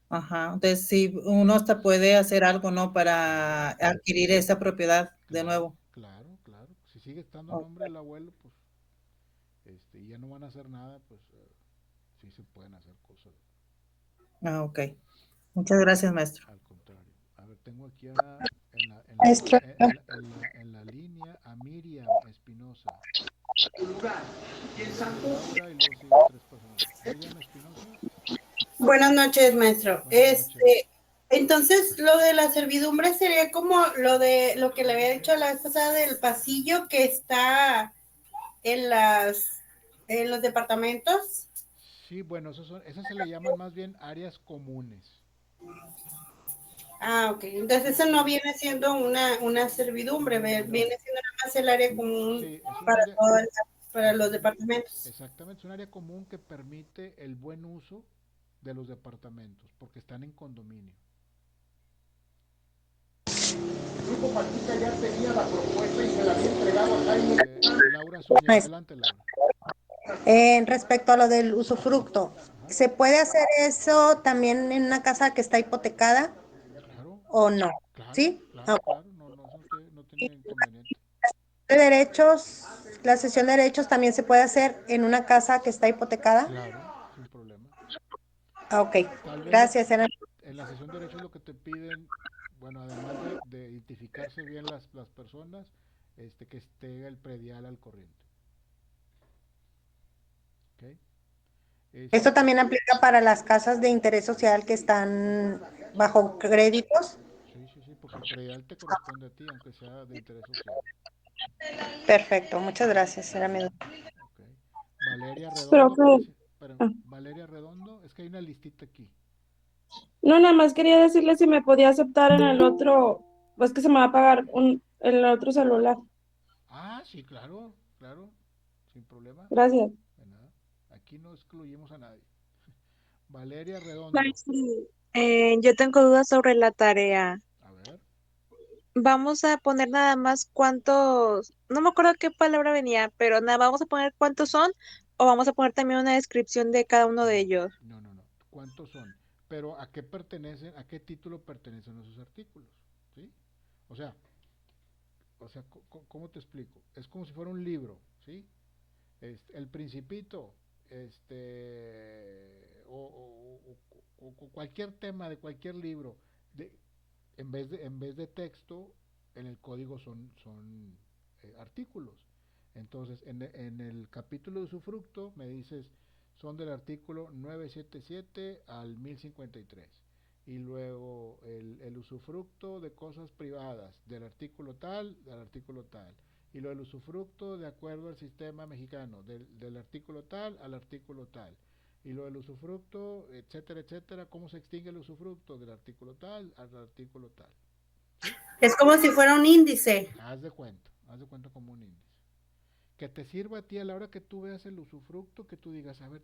Ajá, entonces sí, uno hasta puede hacer algo, ¿no? Para Claro, adquirir esa propiedad de claro, nuevo. claro, claro. Si sigue estando a Ok. nombre del abuelo, pues, y ya no van a hacer nada, pues, sí se pueden hacer cosas. Ah, ok. Muchas gracias, maestro. Al contrario. A ver, tengo aquí Maestro. en la línea a Miriam Espinosa. Luego sigue Laura y luego sigue tres personas. Miriam Espinosa, Buenas noches, maestro. buenas noches. Entonces, lo de la servidumbre sería como lo que le había dicho la vez pasada del pasillo que está en en los departamentos. Sí, bueno, esas se le llaman más bien áreas comunes. Ah, ok. Entonces, eso no viene siendo una servidumbre, No, viene siendo nada más el área común sí, es un para área, para los departamentos. exactamente, es un área común que permite el buen uso de los departamentos, porque están en condominio. Grupo Paquita ya tenía la propuesta y se la había entregado a Jaime. Laura Zúñiga, Maestro. adelante Laura. Respecto a lo del usufructo, Ajá, ¿se puede hacer eso también en una casa que está hipotecada claro, o no? claro, ¿Sí? claro, Ok. claro, no, no, eso no tiene inconveniente. ¿De derechos, la sesión de derechos también se puede hacer en una casa que está hipotecada? Claro, sin problema. Ah, ok, Tal vez gracias. en la sesión de derechos lo que te piden, bueno, además de identificarse bien las personas, que esté el predial al corriente. ¿Ok? ¿Esto Este, también aplica para las casas de interés social que están bajo créditos? sí, sí, sí, porque el predial te corresponde a ti, aunque sea de interés social. Perfecto, muchas gracias. Era mi duda. ¿Ok? Valeria Creo Redondo, que, espérame, ah, Valeria Redondo, es que hay una listita aquí. no, nada más quería decirle si me podía aceptar en el otro, pues que se me va a pagar el otro celular. Ah, sí, claro, claro, sin problema, Gracias. de nada. Aquí no excluimos a nadie. Valeria Redondo, Maestro, yo tengo dudas sobre la tarea. a ver, Vamos a poner nada más cuántos, no me acuerdo qué palabra venía, pero nada, vamos a poner cuántos son o vamos a poner también una descripción de cada uno de no, ellos. no, no, no. ¿Cuántos son? Pero ¿a qué pertenecen, a qué título pertenecen esos artículos? ¿Sí? O sea, ¿cómo te explico? Es como si fuera un libro, ¿sí? El Principito, o cualquier tema de cualquier libro, de, en vez de texto, en el código son artículos. Entonces, en el capítulo de usufructo me dices, son del artículo 977 al 1053. Y luego el usufructo de cosas privadas, del artículo tal, del artículo tal. Y lo del usufructo de acuerdo al sistema mexicano, del artículo tal al artículo tal. Y lo del usufructo, etcétera, etcétera, cómo se extingue el usufructo del artículo tal al artículo tal. ¿Sí? Es como si fuera un índice. Haz de cuenta como un índice. Que te sirva a ti a la hora que tú veas el usufructo, que tú digas, a ver,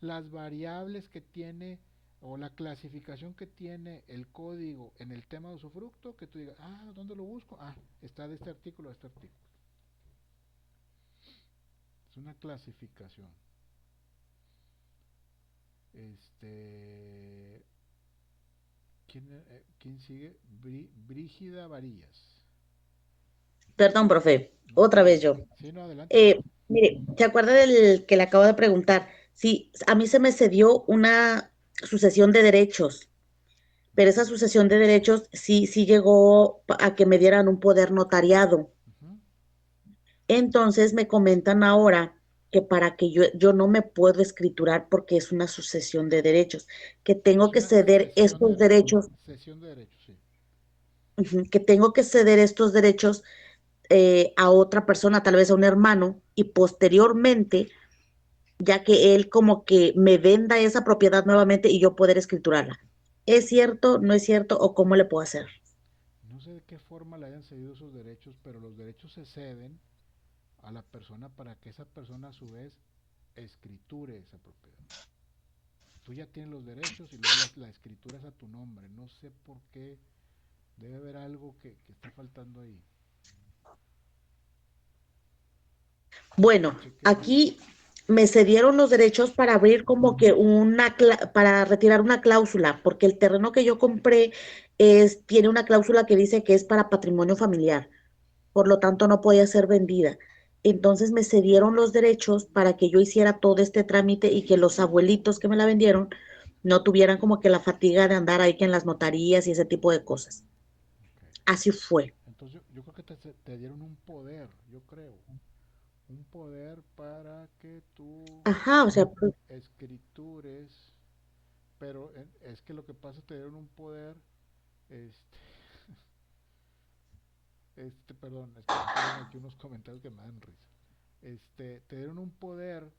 las variables que tiene o la clasificación que tiene el código en el tema de usufructo, que tú digas, ah, ¿dónde lo busco? Ah, está de este artículo a este artículo. Es una clasificación. ¿Quién sigue? Brígida Varillas. Perdón, profe, otra vez yo. Sí, no, adelante, Eh, adelante. mire, ¿se acuerda del que le acabo de preguntar? Sí, a mí se me cedió una sucesión de derechos, pero esa Uh-huh, sucesión de derechos sí llegó a que me dieran un poder notariado. uh-huh. Entonces me comentan ahora que para que yo no me puedo escriturar porque es una sucesión de derechos, que tengo Es que una ceder estos derechos, cesión de derechos, sí. que tengo que ceder estos derechos a otra persona, tal vez a un hermano, y posteriormente, ya que él como que me venda esa propiedad nuevamente y yo poder escriturarla. ¿Es cierto, no es cierto o cómo le puedo hacer? No sé de qué forma le hayan cedido esos derechos, pero los derechos se ceden a la persona para que esa persona a su vez escriture esa propiedad. Tú ya tienes los derechos y luego la escrituras a tu nombre. No sé por qué Debe haber algo que está faltando ahí. Bueno, aquí me cedieron los derechos para abrir como que para retirar una cláusula, porque el terreno que yo compré tiene una cláusula que dice que es para patrimonio familiar, por lo tanto no podía ser vendida. Entonces me cedieron los derechos para que yo hiciera todo este trámite y que los abuelitos que me la vendieron no tuvieran como que la fatiga de andar ahí que en las notarías y ese tipo de cosas. Así fue. Entonces yo creo que te dieron un poder, yo creo. Un poder para que tú Ajá, o sea, escritures, pero es que lo que pasa te dieron un poder, este, perdón, es que tengo aquí unos comentarios que me dan risa. Te dieron un poder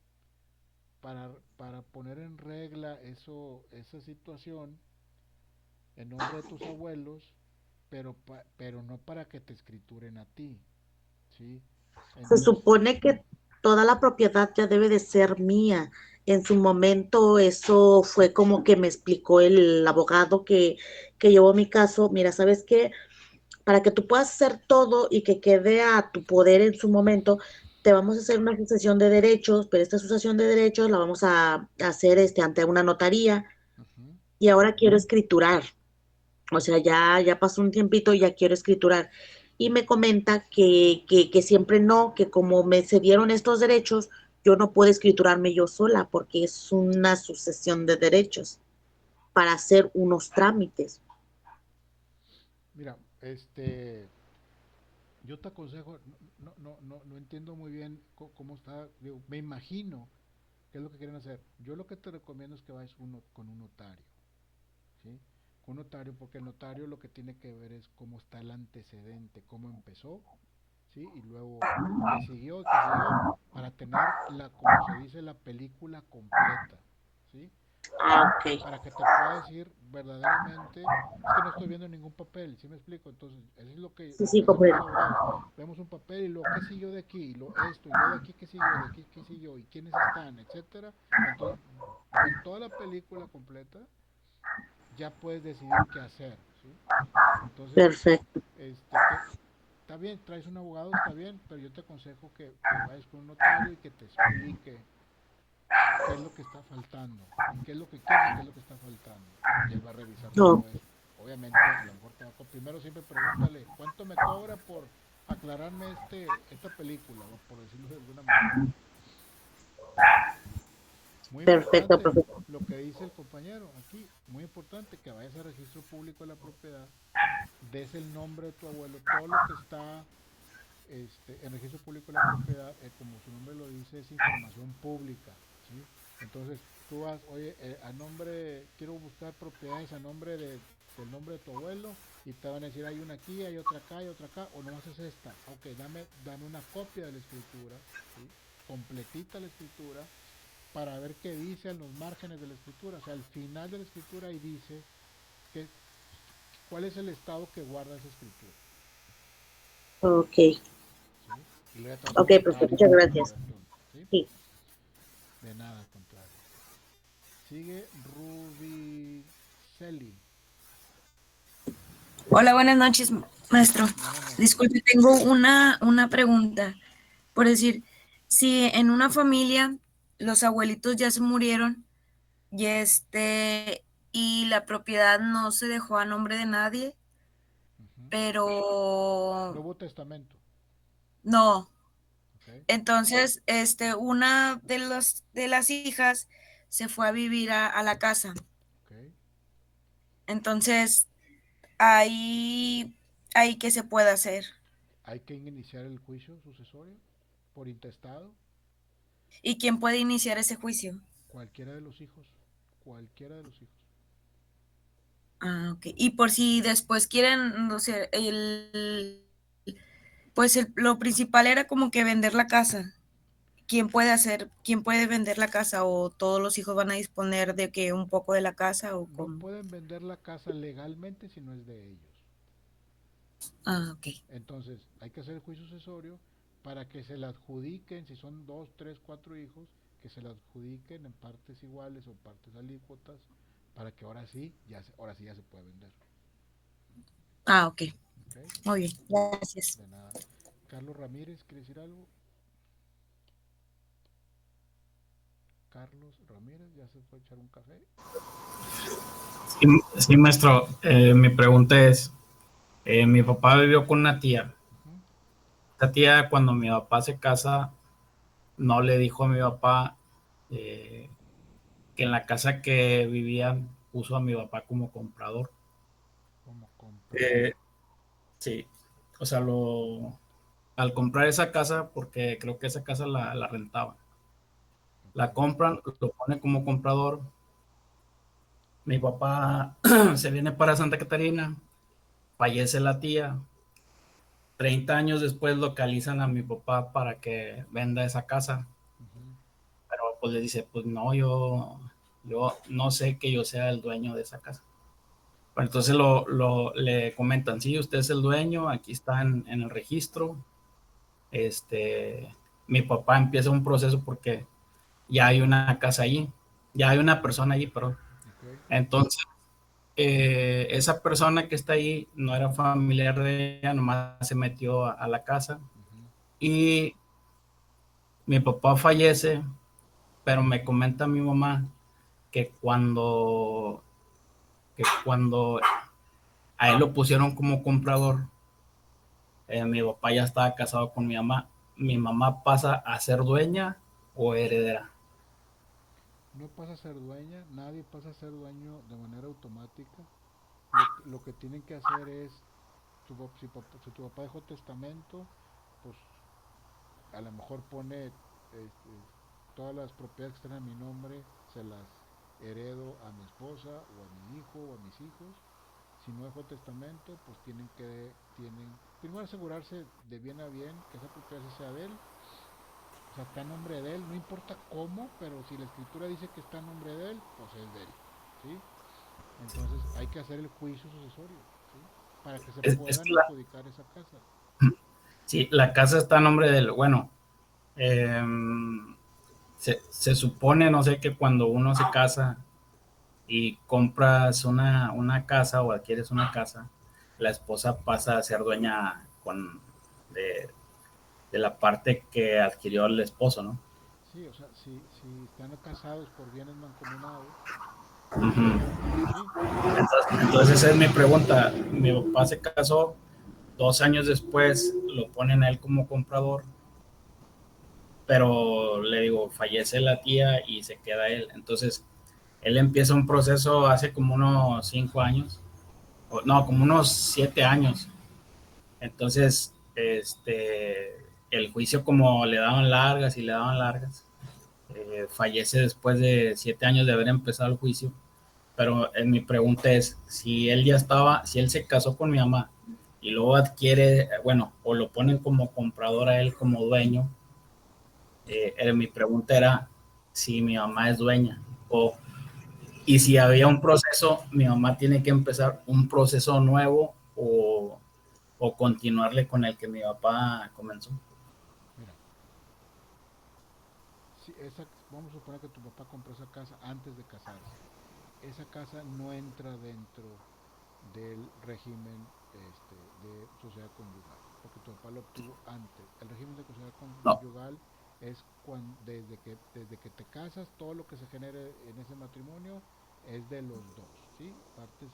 para poner en regla esa situación en nombre de tus abuelos, pero no para que te escrituren a ti, ¿sí? se Entonces, supone que toda la propiedad ya debe de ser mía. En su momento eso fue como que me explicó el abogado que llevó mi caso. Mira, ¿sabes qué? Para que tú puedas hacer todo y que quede a tu poder en su momento, te vamos a hacer una sucesión de derechos, pero esta sucesión de derechos la vamos a hacer ante una notaría y ahora quiero escriturar. O sea, ya pasó un tiempito y ya quiero escriturar. Y me comenta que siempre no, que como me cedieron estos derechos, yo no puedo escriturarme yo sola porque es una sucesión de derechos para hacer unos trámites. mira, yo te aconsejo, no entiendo muy bien cómo está, digo, me imagino qué es lo que quieren hacer. Yo lo que te recomiendo es que vayas con un notario, ¿sí? Con un notario, porque el notario lo que tiene que ver es cómo está el antecedente, cómo empezó, ¿sí? Y luego qué siguió, para tener como se dice, la película completa, ¿sí? Para que te pueda decir verdaderamente, es que no estoy viendo ningún papel, ¿sí me explico? Entonces, eso es Sí, lo sí, que hacemos los comprendo. abogados. Vemos un papel y lo que siguió de aquí, y lo de aquí que siguió, de aquí que siguió, y quiénes están, etcétera. Entonces, con toda la película completa, ya puedes decidir qué hacer, ¿sí? Entonces, Perfecto. que está bien, traes un abogado, está bien, pero yo te aconsejo que vayas con un notario y que te explique qué es lo que está faltando y qué es lo que quieres y qué es lo que está faltando. Y él va a revisar No. todo eso. Obviamente, a lo mejor primero siempre pregúntale, ¿cuánto me cobra por aclararme esta película? O por decirlo de alguna manera. Muy Perfecto, importante profesor. lo que dice el compañero aquí, muy importante que vayas al registro público de la propiedad, des el nombre de tu abuelo, todo lo que está en registro público de la propiedad, como su nombre lo dice, es información pública, ¿sí? Entonces tú vas, oye, quiero buscar propiedades a nombre del nombre de tu abuelo, y te van a decir, hay una aquí, hay otra acá, o no haces esta. Ok, dame una copia de la escritura, ¿sí? Completita la escritura, para ver qué dice en los márgenes de la escritura, o sea, al final de la escritura ahí dice que, cuál es el estado que guarda esa escritura. Ok. ¿Sí? Y luego te vas Ok, con profesor, notario muchas para gracias. ver todo, ¿sí? Sí. De nada, al contrario. Sigue Ruby Celi. Hola, buenas noches, maestro. Buenas noches. Disculpe, tengo una pregunta. Por decir, si en una familia los abuelitos ya se murieron y la propiedad no se dejó a nombre de nadie, No pero hubo testamento. no. Okay. Entonces, una de las hijas se fue a vivir a la casa. Okay. Entonces, ahí qué se puede hacer. Hay que iniciar el juicio sucesorio por intestado. ¿Y quién puede iniciar ese juicio? Cualquiera de los hijos. Cualquiera de los hijos. Ah, ok. Y por si después quieren, no sé, lo principal era como que vender la casa. ¿Quién puede vender la casa o todos los hijos van a disponer de que un poco de la casa o No cómo? pueden vender la casa legalmente si no es de ellos. Ah, ok. Entonces, hay que hacer el juicio sucesorio para que se la adjudiquen, si son 2, 3, 4 hijos, que se la adjudiquen en partes iguales o partes alícuotas, para que ahora sí ya se puede vender. Ah, ok. ¿Ok? Muy bien, gracias. De nada. Carlos Ramírez, ¿quiere decir algo? Carlos Ramírez, ¿ya se fue a echar un café? Sí, sí, maestro. Mi pregunta es, mi papá vivió con una tía. Esta tía, cuando mi papá se casa, no le dijo a mi papá que en la casa que vivían puso a mi papá como comprador. Como comprador. Sí, o sea, al comprar esa casa, porque creo que esa casa la rentaban, la compran, lo pone como comprador. Mi papá se viene para Santa Catarina, fallece la tía. 30 años después localizan a mi papá para que venda esa casa. Pero pues le dice, pues no, yo no sé que yo sea el dueño de esa casa. Bueno, entonces le comentan, sí, usted es el dueño, aquí está en el registro. Mi papá empieza un proceso porque ya hay una casa allí, ya hay una persona allí, perdón. Okay. Entonces, esa persona que está ahí no era familiar de ella, nomás se metió a la casa. Y mi papá fallece, pero me comenta mi mamá que cuando a él lo pusieron como comprador, mi papá ya estaba casado con mi mamá pasa a ser dueña o heredera. No pasa a ser dueña, nadie pasa a ser dueño de manera automática. Lo que tienen que hacer es, si tu papá dejó testamento, pues a lo mejor pone todas las propiedades que están a mi nombre, se las heredo a mi esposa o a mi hijo o a mis hijos. Si no dejó testamento, pues tienen primero asegurarse de bien a bien que esa propiedad sea de él. O sea, está en nombre de él, no importa cómo, pero si la escritura dice que está en nombre de él, pues es de él, ¿sí? Entonces hay que hacer el juicio sucesorio, ¿sí? Para que se puedan adjudicar esa casa. Sí, la casa está a nombre de él. Bueno, se supone, no sé, que cuando uno se casa y compras una casa o adquieres una casa, la esposa pasa a ser dueña de la parte que adquirió el esposo, ¿no? Sí, o sea, si están casados por bienes mancomunados. Entonces esa es mi pregunta. Mi papá se casó, 2 años después lo ponen a él como comprador, pero le digo, fallece la tía y se queda él. Entonces él empieza un proceso hace como unos 5 años, no, como unos 7 años. Entonces, el juicio, como le daban largas y le daban largas, fallece después de 7 años de haber empezado el juicio. Pero mi pregunta es, si él se casó con mi mamá y luego adquiere, bueno, o lo ponen como comprador a él como dueño, mi pregunta era si mi mamá es dueña, y si había un proceso, mi mamá tiene que empezar un proceso nuevo o continuarle con el que mi papá comenzó. Mira, vamos a suponer que tu papá compró esa casa antes de casarse. Esa casa no entra dentro del régimen de sociedad conyugal, porque tu papá lo obtuvo antes. El régimen de sociedad conyugal es desde que te casas, todo lo que se genere en ese matrimonio es de los dos, ¿sí? Partes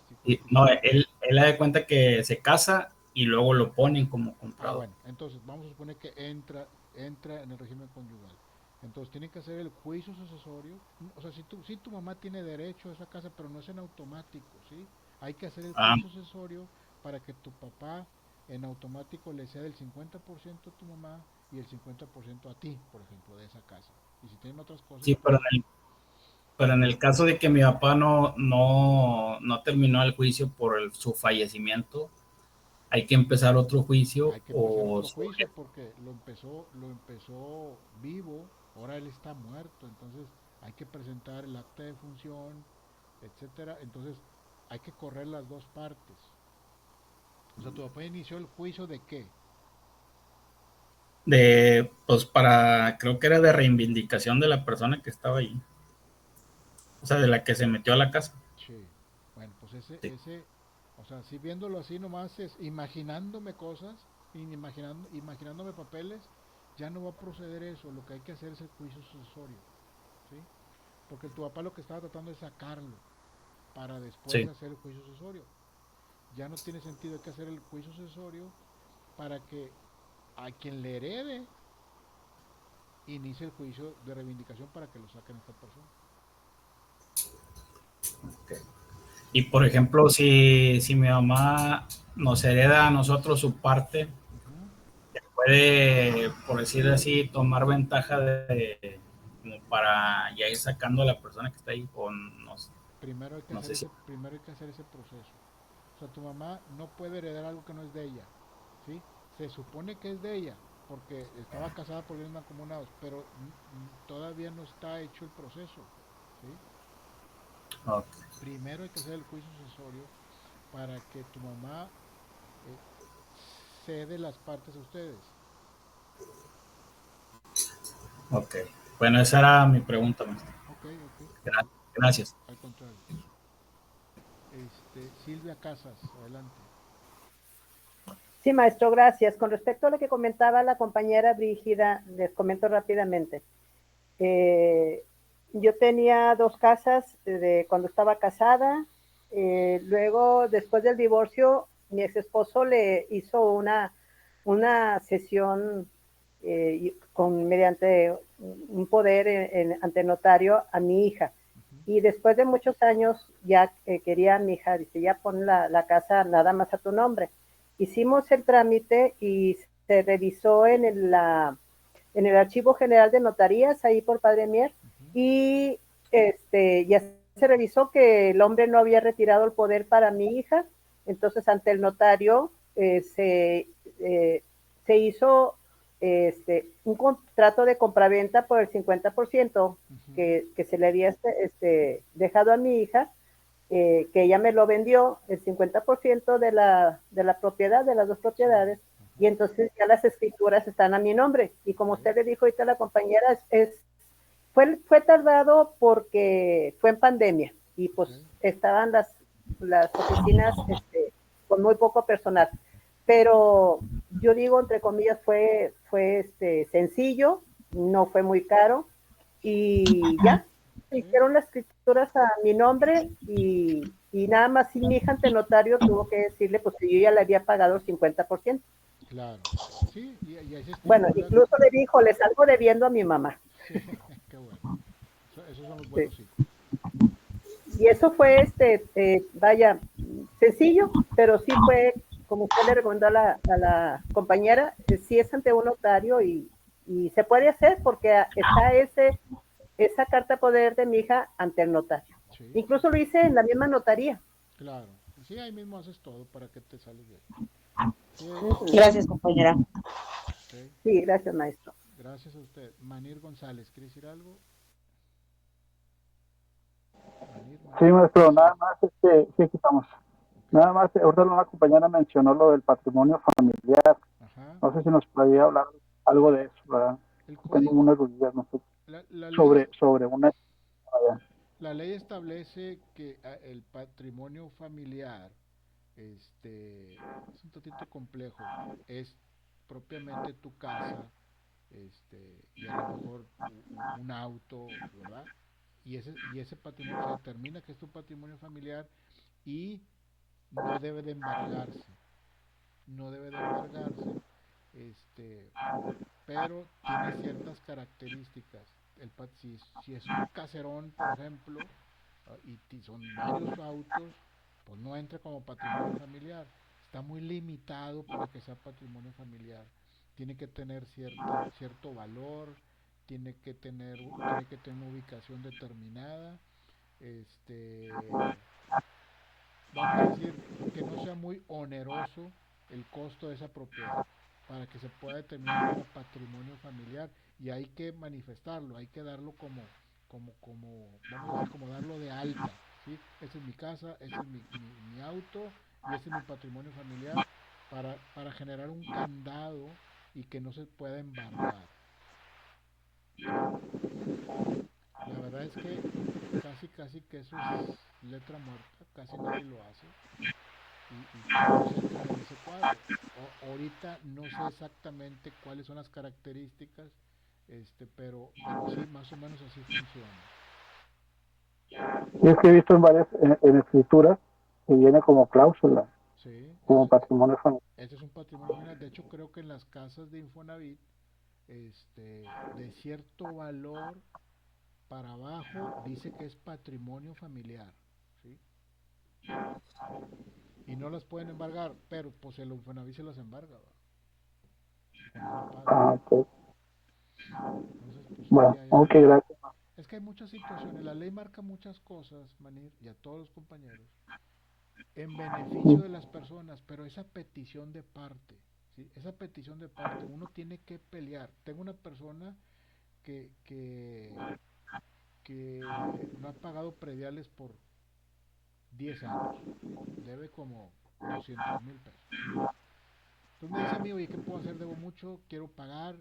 no, él da de cuenta que se casa y luego lo ponen como comprador. Bueno, entonces vamos a suponer que entra en el régimen conyugal. Entonces tienen que hacer el juicio sucesorio. O sea, si tu mamá tiene derecho a esa casa, pero no es en automático, ¿sí? Hay que hacer el juicio sucesorio para que tu papá en automático le ceda el 50% a tu mamá y el 50% a ti, por ejemplo, de esa casa. Y si tienen otras cosas... Sí, pero en el caso de que mi papá no terminó el juicio por su fallecimiento, hay que empezar otro juicio. Hay que empezar otro juicio porque lo empezó vivo, ahora él está muerto, entonces hay que presentar el acta de función, etcétera. Entonces hay que correr las dos partes. O sea, tu papá inició el juicio ¿de qué? Pues creo que era de reivindicación de la persona que estaba ahí. O sea, de la que se metió a la casa. Sí. Bueno, pues sea, si viéndolo así nomás es imaginándome cosas, imaginándome papeles, ya no va a proceder eso. Lo que hay que hacer es el juicio sucesorio, ¿sí? Porque tu papá lo que estaba tratando es sacarlo para después hacer el juicio sucesorio. Ya no tiene sentido, hay que hacer el juicio sucesorio para que a quien le herede inicie el juicio de reivindicación para que lo saquen a esta persona. Okay. Y por ejemplo, si mi mamá nos hereda a nosotros su parte, puede, por decir así, tomar ventaja de como para ya ir sacando a la persona que está ahí, o no sé. Primero hay que hacer ese proceso. O sea, tu mamá no puede heredar algo que no es de ella, ¿sí? Se supone que es de ella, porque estaba casada por bienes mancomunados, pero todavía no está hecho el proceso, ¿sí? Okay. Primero hay que hacer el juicio sucesorio para que tu mamá cede las partes a ustedes. Ok. Bueno, esa era mi pregunta, maestro. Ok. Gracias. Al contrario. Silvia Casas, adelante. Sí, maestro, gracias. Con respecto a lo que comentaba la compañera Brígida, les comento rápidamente. Yo tenía 2 casas de cuando estaba casada. Luego, después del divorcio, mi ex esposo le hizo una sesión mediante un poder ante notario a mi hija. Y después de muchos años ya quería a mi hija, dice, ya pon la casa nada más a tu nombre. Hicimos el trámite y se revisó en el Archivo General de Notarías, ahí por Padre Mier, y ya se revisó que el hombre no había retirado el poder para mi hija. Entonces ante el notario se hizo un contrato de compraventa por el 50% que se le había dejado a mi hija, que ella me lo vendió, el 50% de la propiedad, de las 2 propiedades, y entonces ya las escrituras están a mi nombre. Y como usted le dijo ahorita a la compañera, fue tardado porque fue en pandemia y pues estaban las oficinas con muy poco personal. Pero yo digo, entre comillas, fue sencillo, no fue muy caro, y ya, hicieron las escrituras a mi nombre y nada más, si mi hija ante notario tuvo que decirle pues que yo ya le había pagado el 50%. Claro, sí, y ahí se bueno, incluso le dijo, le salgo debiendo a mi mamá. Sí, qué bueno, esos son los buenos hijos. Y eso fue, vaya, sencillo, pero sí fue, como usted le recomendó a la compañera, sí es ante un notario y se puede hacer porque está esa carta poder de mi hija ante el notario. Sí. Incluso lo hice en la misma notaría. Claro, sí, ahí mismo haces todo para que te salga bien. Sí, gracias, compañera. Okay. Sí, gracias, maestro. Gracias a usted. Manir González, ¿quiere decir algo? Manir. Sí, maestro, nada más, sí, aquí estamos. Nada más, ahorita una compañera mencionó lo del patrimonio familiar. Ajá. No sé si nos podría hablar algo de eso, ¿verdad? Tengo unas dudas, no sé, sobre una... La ley establece que el patrimonio familiar es un tantito complejo, es propiamente tu casa, y a lo mejor un auto, ¿verdad? Y ese patrimonio se determina que es tu patrimonio familiar y no debe de embargarse, pero tiene ciertas características. Si es un caserón, por ejemplo, y son varios autos, pues no entra como patrimonio familiar. Está muy limitado para que sea patrimonio familiar. Tiene que tener cierto valor, tiene que tener una ubicación determinada. Vamos a decir que no sea muy oneroso el costo de esa propiedad para que se pueda determinar como patrimonio familiar, y hay que manifestarlo, hay que darlo como vamos a decir, como darlo de alta, ¿sí? Esta es mi casa, este es mi auto y este es mi patrimonio familiar, para generar un candado y que no se pueda embargar. La verdad es que casi que eso es letra muerta, casi nadie lo hace. y se centran en ese cuadro. Ahorita no sé exactamente cuáles son las características, pero sí, más o menos así funciona. Y es que he visto en varias, en escrituras, que viene como cláusula, sí, como patrimonio familiar. Este es un patrimonio familiar. De hecho, creo que en las casas de Infonavit, de cierto valor para abajo, dice que es patrimonio familiar, ¿sí? Y no las pueden embargar, pero pues el Infonavit se las embarga, ¿va? Cuando no pagan. Ah, ok. Entonces, pues, bueno, sí, ok, gracias. es que hay muchas situaciones, la ley marca muchas cosas, Manir, y a todos los compañeros, en beneficio de las personas, pero esa petición de parte, ¿sí? Esa petición de parte, uno tiene que pelear. Tengo una persona que no ha pagado prediales por 10 años, debe como 200,000 pesos. Entonces me dice a mí, oye, ¿qué puedo hacer? Debo mucho, quiero pagar,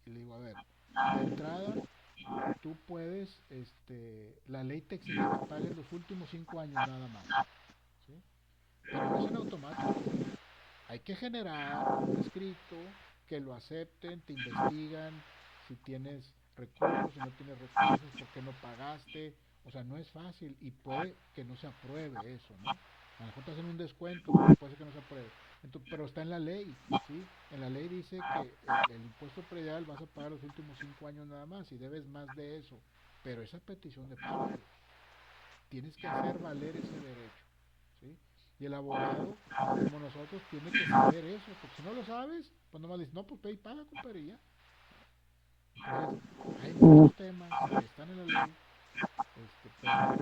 y le digo, a ver, de entrada, tú puedes, la ley te exige que pagues los últimos 5 años nada más, ¿sí? Pero no es en automático. Hay que generar un escrito que lo acepten, te investigan si tienes recursos, si no tienes recursos, por qué no pagaste. O sea, no es fácil y puede que no se apruebe eso, ¿no? A lo mejor te hacen un descuento, pero puede ser que no se apruebe. Entonces, pero está en la ley, ¿sí? En la ley dice que el impuesto predial vas a pagar los últimos 5 años nada más y debes más de eso. Pero esa petición de parte, tienes que hacer valer ese derecho, ¿sí? Y el abogado, como nosotros, tiene que saber eso, porque si no lo sabes, pues nomás dices, no, pues ve y paga, compadre, y ya. Entonces, hay muchos temas que están en la ley, pero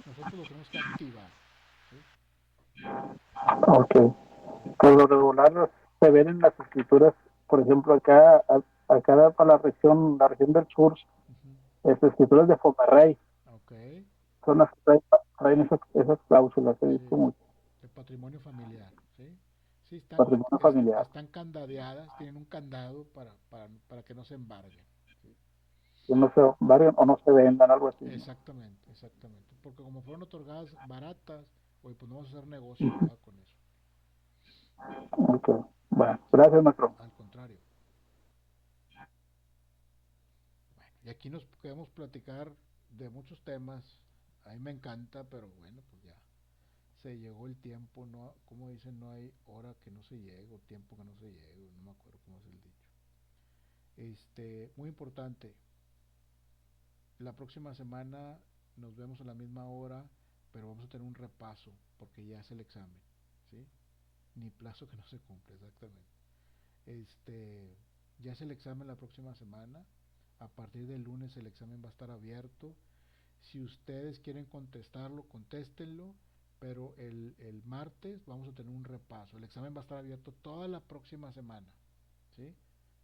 nosotros los tenemos que activar, ¿sí? Ok. Por lo regular se ven en las escrituras, por ejemplo, acá para la región del sur, escrituras de Fomarrey. Okay. Son las que traen esas cláusulas, he visto mucho. De patrimonio familiar, ¿sí? Sí, Patrimonio familiar. están candadeadas, tienen un candado para que no se embarguen. ¿Sí? Que no se embarguen o no se vendan, algo así. Exactamente, ¿no? Exactamente. Porque como fueron otorgadas baratas, oye, pues no vamos a hacer negocio con eso. Ok. Bueno, gracias, maestro. Al contrario. Bueno, y aquí nos podemos platicar de muchos temas. A mí me encanta, pero bueno, pues ya se llegó el tiempo, no, como dicen, no hay hora que no se llegue, o tiempo que no se llegue, no me acuerdo cómo es el dicho. Muy importante, la próxima semana nos vemos a la misma hora, pero vamos a tener un repaso, porque ya es el examen, ¿sí? Ni plazo que no se cumple, exactamente. Ya es el examen la próxima semana, a partir del lunes el examen va a estar abierto. Si ustedes quieren contestarlo, contéstenlo, pero el martes vamos a tener un repaso. El examen va a estar abierto toda la próxima semana, ¿sí?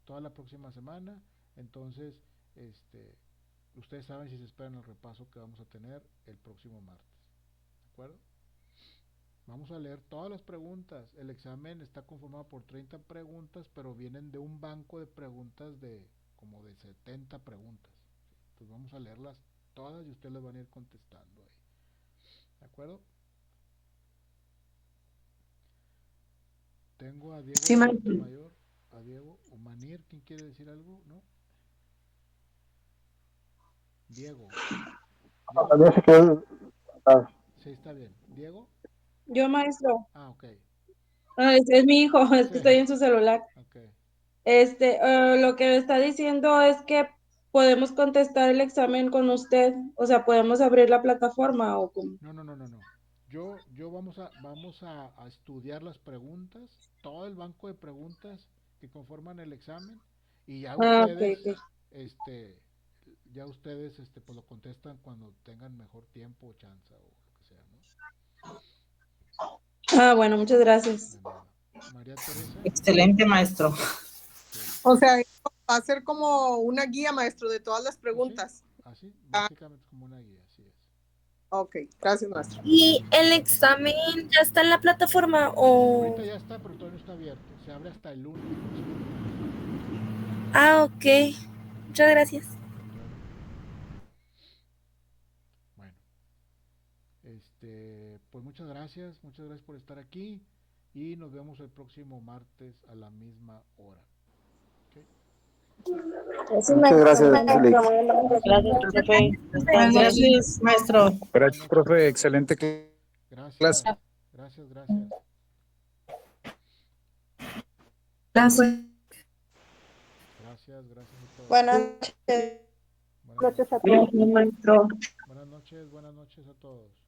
Toda la próxima semana. Entonces, ustedes saben si se esperan el repaso que vamos a tener el próximo martes, ¿de acuerdo? Vamos a leer todas las preguntas. El examen está conformado por 30 preguntas, pero vienen de un banco de preguntas de como de 70 preguntas. Entonces vamos a leerlas todas y ustedes las van a ir contestando ahí. ¿De acuerdo? Tengo a Diego Mayor, a Diego o Manir, ¿quién quiere decir algo? ¿No? Diego. Sí, está bien. ¿Diego? Yo, maestro. Ah, ok. Es mi hijo, es que Sí. estoy en su celular. Okay. Lo que me está diciendo es que podemos contestar el examen con usted, o sea, podemos abrir la plataforma o cómo. No. Yo vamos a estudiar las preguntas, todo el banco de preguntas que conforman el examen y ya ustedes, okay. Ya ustedes, pues lo contestan cuando tengan mejor tiempo o chance o lo que sea, ¿no? Bueno, muchas gracias. De nada. María Teresa. Excelente, maestro. Sí. O sea, va a ser como una guía, maestro, de todas las preguntas. Así, básicamente como una guía, así es. Ok, gracias, maestro. ¿Y el examen ya está en la plataforma o...? Ahorita ya está, pero todavía no está abierto. Se abre hasta el lunes. Ok. Muchas gracias. Bueno. pues muchas gracias por estar aquí y nos vemos el próximo martes a la misma hora. ¿Okay? Muchas gracias, Félix. Gracias, profe. Gracias, maestro. Gracias, profe. Excelente clase. Gracias. Gracias a todos. Buenas noches. Buenas noches a todos. Buenas noches a todos.